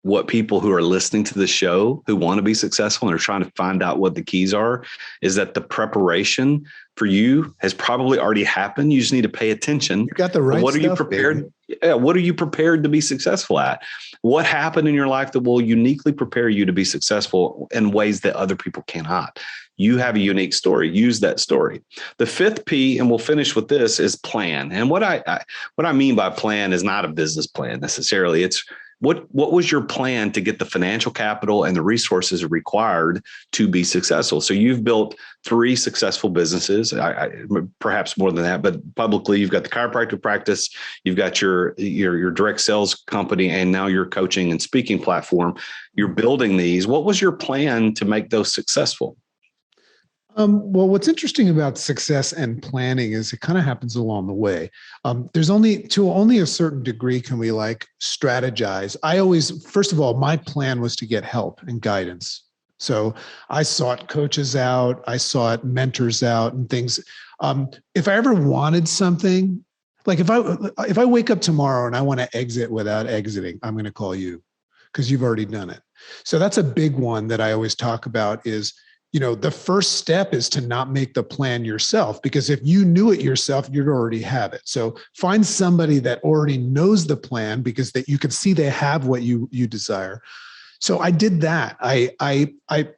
what people who are listening to the show who want to be successful and are trying to find out what the keys are, is that the preparation for you has probably already happened. You just need to pay attention. You got the right What are stuff, you prepared? Baby. Yeah, what are you prepared to be successful at? What happened in your life that will uniquely prepare you to be successful in ways that other people cannot? You have a unique story. Use that story. The fifth P, and we'll finish with this, is plan. And what I mean by plan is not a business plan necessarily. It's what was your plan to get the financial capital and the resources required to be successful? So you've built 3 successful businesses, perhaps more than that, but publicly you've got the chiropractic practice, you've got your direct sales company, and now your coaching and speaking platform. You're building these. What was your plan to make those successful? Well, what's interesting about success and planning is it kind of happens along the way. There's only a certain degree can we strategize. First of all, my plan was to get help and guidance. So I sought coaches out, I sought mentors out and things. If I ever wanted something, like if I wake up tomorrow and I want to exit without exiting, I'm going to call you because you've already done it. So that's a big one that I always talk about is, the first step is to not make the plan yourself, because if you knew it yourself, you'd already have it. So find somebody that already knows the plan because that you can see they have what you desire. So I did that. I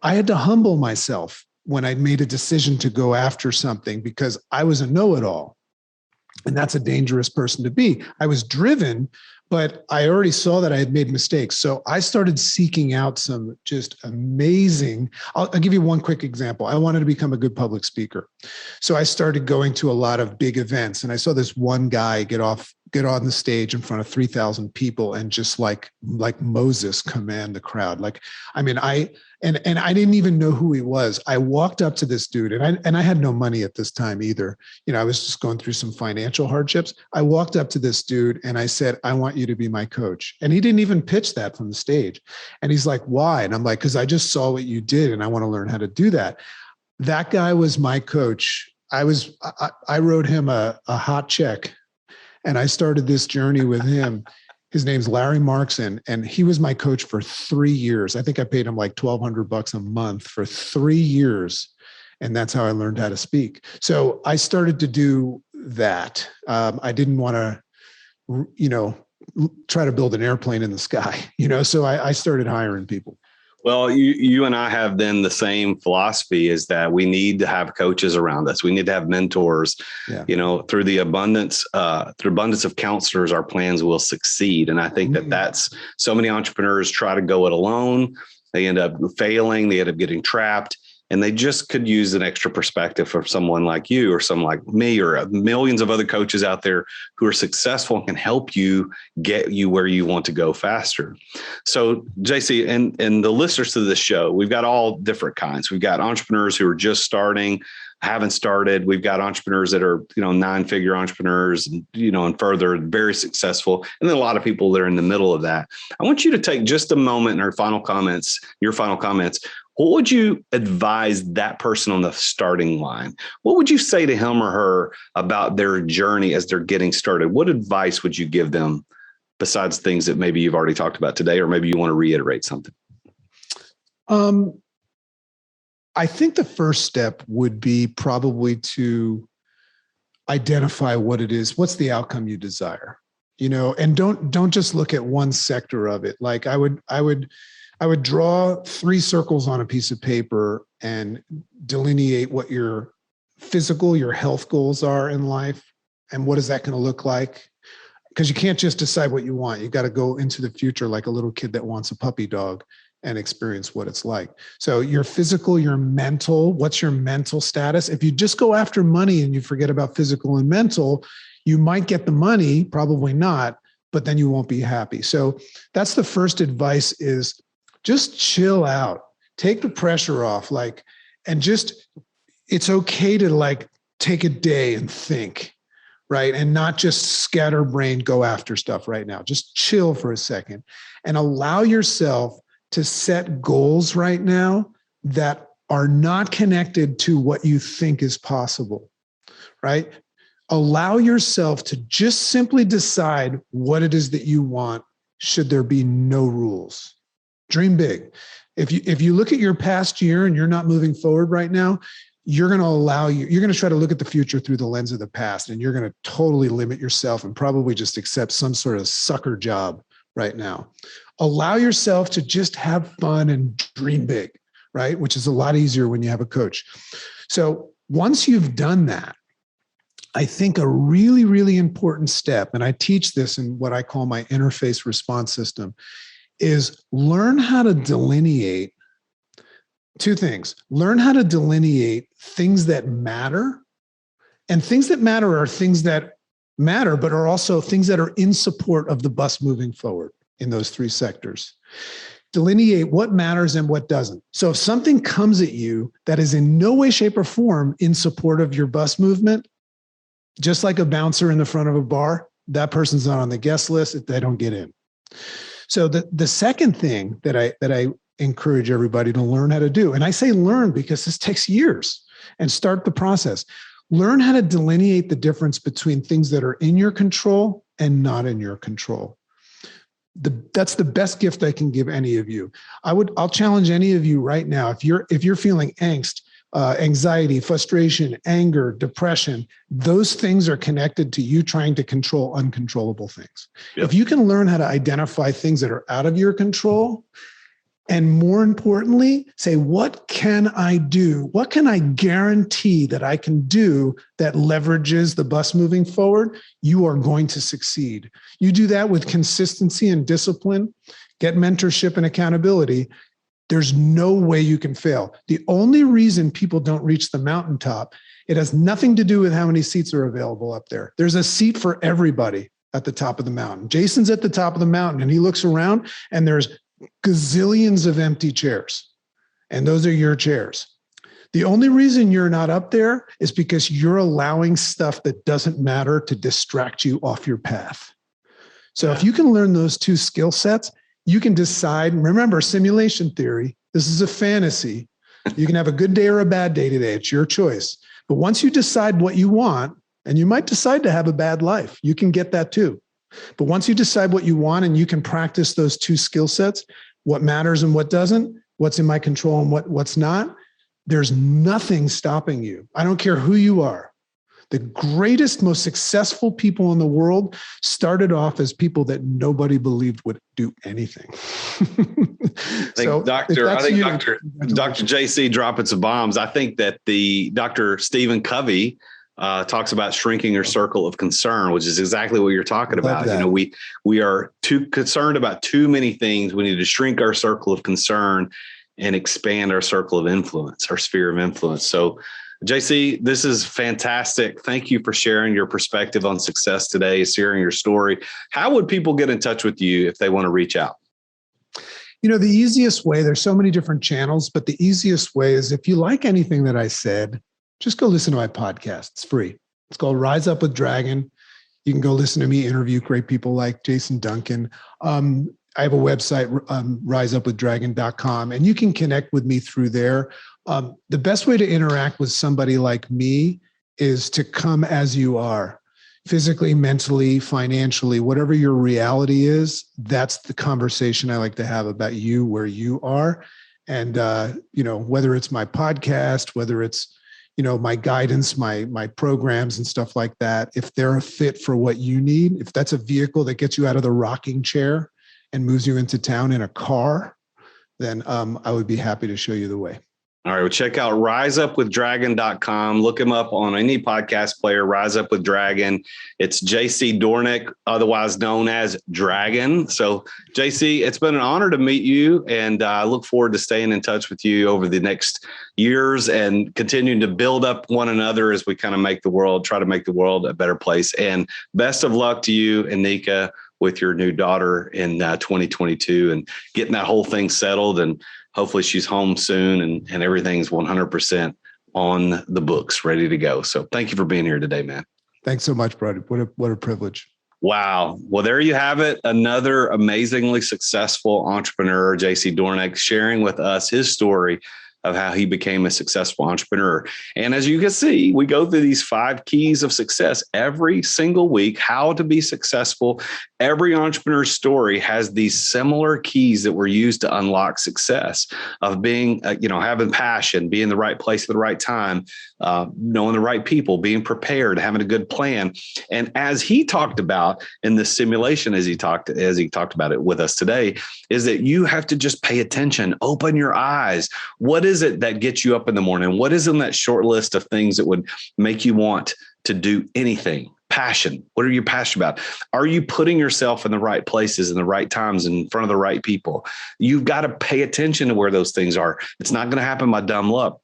had to humble myself when I made a decision to go after something because I was a know-it-all. And that's a dangerous person to be. I was driven, but I already saw that I had made mistakes. So I started seeking out some just amazing, I'll give you one quick example. I wanted to become a good public speaker. So I started going to a lot of big events and I saw this one guy get off get on the stage in front of 3,000 people and just like Moses command the crowd. I didn't even know who he was. I walked up to this dude and I had no money at this time either. I was just going through some financial hardships. I walked up to this dude and I said, I want you to be my coach. And he didn't even pitch that from the stage. And he's like, why? And I'm like, because I just saw what you did and I want to learn how to do that. That guy was my coach. I wrote him a hot check and I started this journey with him. His name's Larry Markson, and he was my coach for 3 years. I think I paid him like $1,200 a month for 3 years. And that's how I learned how to speak. So I started to do that. I didn't want to, try to build an airplane in the sky, so I started hiring people. Well, you and I have then the same philosophy, is that we need to have coaches around us. We need to have mentors. Yeah. Through the abundance of counselors, our plans will succeed. And I think that's so many entrepreneurs try to go it alone. They end up failing. They end up getting trapped. And they just could use an extra perspective from someone like you or someone like me or millions of other coaches out there who are successful and can help you get you where you want to go faster. So JC and the listeners to this show, we've got all different kinds. We've got entrepreneurs who are just starting, haven't started. We've got entrepreneurs that are, 9-figure entrepreneurs, and further, very successful. And then a lot of people that are in the middle of that. I want you to take just a moment in your final comments. What would you advise that person on the starting line? What would you say to him or her about their journey as they're getting started? What advice would you give them besides things that maybe you've already talked about today, or maybe you want to reiterate something? I think the first step would be probably to identify what it is. What's the outcome you desire? And don't just look at one sector of it. Like I would draw 3 circles on a piece of paper and delineate what your health goals are in life. And what is that going to look like? Because you can't just decide what you want. You got to go into the future like a little kid that wants a puppy dog and experience what it's like. So your physical, your mental, what's your mental status? If you just go after money and you forget about physical and mental, you might get the money, probably not, but then you won't be happy. So that's the first advice, is just chill out, take the pressure off, it's okay to take a day and think, right? And not just scatterbrained go after stuff right now. Just chill for a second and allow yourself to set goals right now that are not connected to what you think is possible, right? Allow yourself to just simply decide what it is that you want, should there be no rules. Dream big. If you look at your past year and you're not moving forward right now, you're going to try to look at the future through the lens of the past, and you're going to totally limit yourself and probably just accept some sort of sucker job right now. Allow yourself to just have fun and dream big, right? Which is a lot easier when you have a coach. So once you've done that, I think a really, really important step, and I teach this in what I call my interface response system, is learn how to delineate 2 things. Learn how to delineate things that matter, and things that matter are things that matter, but are also things that are in support of the bus moving forward in those 3 sectors. Delineate what matters and what doesn't. So if something comes at you that is in no way, shape, or form in support of your bus movement, just like a bouncer in the front of a bar, that person's not on the guest list, they don't get in. So the second thing that I encourage everybody to learn how to do, and I say learn because this takes years, and start the process. Learn how to delineate the difference between things that are in your control and not in your control. That's the best gift I can give any of you. I'll challenge any of you right now. If you're feeling angst, anxiety, frustration, anger, depression, those things are connected to you trying to control uncontrollable things. Yep. If you can learn how to identify things that are out of your control, and more importantly, say, what can I do? What can I guarantee that I can do that leverages the bus moving forward? You are going to succeed. You do that with consistency and discipline, get mentorship and accountability. There's no way you can fail. The only reason people don't reach the mountaintop, it has nothing to do with how many seats are available up there. There's a seat for everybody at the top of the mountain. Jason's at the top of the mountain and he looks around and there's gazillions of empty chairs. And those are your chairs. The only reason you're not up there is because you're allowing stuff that doesn't matter to distract you off your path. So if you can learn those two skill sets, you can decide. Remember, simulation theory, this is a fantasy. You can have a good day or a bad day today. It's your choice. But once you decide what you want, and you might decide to have a bad life, you can get that too. But once you decide what you want and you can practice those two skill sets, what matters and what doesn't, what's in my control and what's not, there's nothing stopping you. I don't care who you are. The greatest, most successful people in the world started off as people that nobody believed would do anything. I think Dr. JC dropping some bombs. I think that the Dr. Stephen Covey talks about shrinking your circle of concern, which is exactly what you're talking about. You know, we are too concerned about too many things. We need to shrink our circle of concern and expand our circle of influence, our sphere of influence. So, JC, this is fantastic. Thank you for sharing your perspective on success today, sharing your story. How would people get in touch with you if they want to reach out? You know, the easiest way, there's so many different channels, but the easiest way is if you like anything that I said, just go listen to my podcast. It's free. It's called Rise Up with Dragon. You can go listen to me interview great people like Jason Duncan. I have a website, riseupwithdragon.com, and you can connect with me through there. The best way to interact with somebody like me is to come as you are, physically, mentally, financially, whatever your reality is. That's the conversation I like to have about you, where you are. And, you know, whether it's my podcast, whether it's, you know, my guidance, my programs and stuff like that, if they're a fit for what you need, if that's a vehicle that gets you out of the rocking chair and moves you into town in a car, then I would be happy to show you the way. All right. Well, check out riseupwithdragon.com. Look him up on any podcast player, Rise Up with Dragon. It's JC Dornick, otherwise known as Dragon. So, JC, it's been an honor to meet you, and I look forward to staying in touch with you over the next years and continuing to build up one another as we kind of try to make the world a better place. And best of luck to you and Nika with your new daughter in 2022 and getting that whole thing settled. And hopefully she's home soon and everything's 100% on the books, ready to go. So thank you for being here today, man. Thanks so much, Brody. What a privilege. Wow. Well, there you have it. Another amazingly successful entrepreneur, JC Dornick, sharing with us his story of how he became a successful entrepreneur. And as you can see, we go through these 5 keys of success every single week, how to be successful. Every entrepreneur's story has these similar keys that were used to unlock success of being, having passion, being in the right place at the right time, knowing the right people, being prepared, having a good plan. And as he talked about in the simulation, as he talked about it with us today, is that you have to just pay attention, open your eyes. What is it that gets you up in the morning? What is in that short list of things that would make you want to do anything? Passion. What are you passionate about? Are you putting yourself in the right places in the right times in front of the right people? You've got to pay attention to where those things are. It's not going to happen by dumb luck.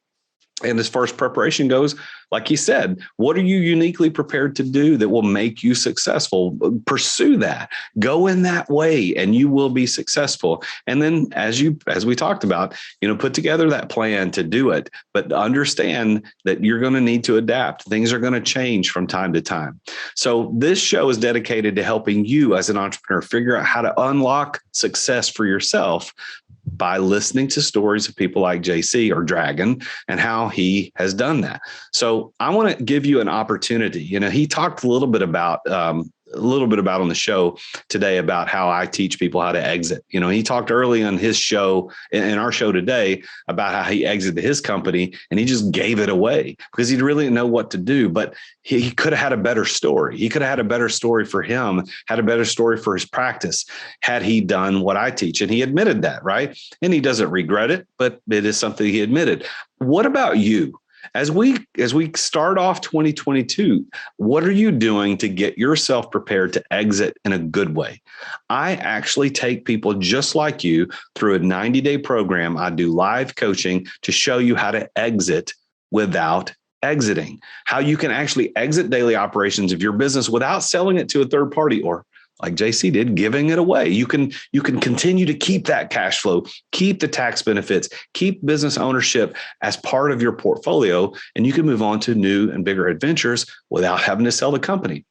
And as far as preparation goes, like you said, what are you uniquely prepared to do that will make you successful? Pursue that. Go in that way and you will be successful. And then as we talked about, put together that plan to do it, but understand that you're going to need to adapt. Things are going to change from time to time. So this show is dedicated to helping you as an entrepreneur figure out how to unlock success for yourself by listening to stories of people like JC or Dragon and how he has done that. So I want to give you an opportunity. He talked a little bit about on the show today about how I teach people how to exit. He talked early on his show, in our show today, about how he exited his company and he just gave it away because he really didn't know what to do. But he could have had a better story. He could have had a better story for him, had a better story for his practice had he done what I teach. And he admitted that, right? And he doesn't regret it, but it is something he admitted. What about you? As we start off 2022, what are you doing to get yourself prepared to exit in a good way? I actually take people just like you through a 90-day program. I do live coaching to show you how to exit without exiting, how you can actually exit daily operations of your business without selling it to a third party, or like JC did, giving it away. You can continue to keep that cash flow, keep the tax benefits, keep business ownership as part of your portfolio, and you can move on to new and bigger adventures without having to sell the company.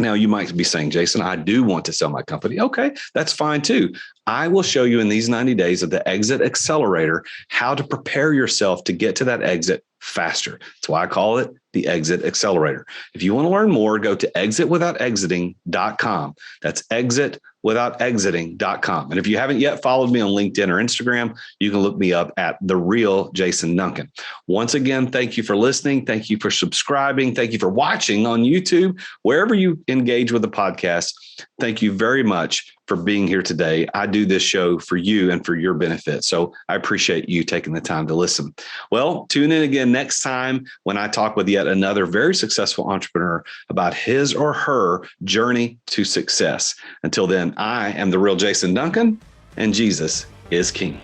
Now, you might be saying, Jason, I do want to sell my company. Okay, that's fine too. I will show you in these 90 days of the Exit Accelerator how to prepare yourself to get to that exit faster. That's why I call it the Exit Accelerator. If you want to learn more, go to exitwithoutexiting.com. That's exitwithoutexiting.com. And if you haven't yet followed me on LinkedIn or Instagram, you can look me up at The Real Jason Duncan. Once again, thank you for listening. Thank you for subscribing. Thank you for watching on YouTube, wherever you engage with the podcast. Thank you very much for being here today. I do this show for you and for your benefit. So I appreciate you taking the time to listen. Well, tune in again next time when I talk with yet another very successful entrepreneur about his or her journey to success. Until then, I am The Real Jason Duncan, and Jesus is King.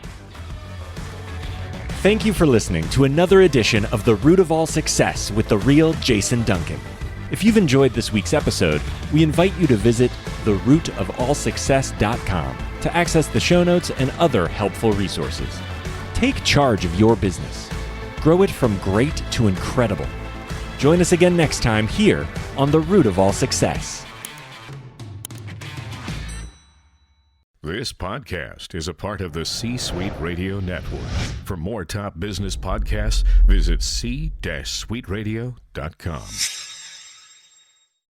Thank you for listening to another edition of The Root of All Success with The Real Jason Duncan. If you've enjoyed this week's episode, we invite you to visit therootofallsuccess.com to access the show notes and other helpful resources. Take charge of your business. Grow it from great to incredible. Join us again next time here on The Root of All Success. This podcast is a part of the C-Suite Radio Network. For more top business podcasts, visit c-suiteradio.com.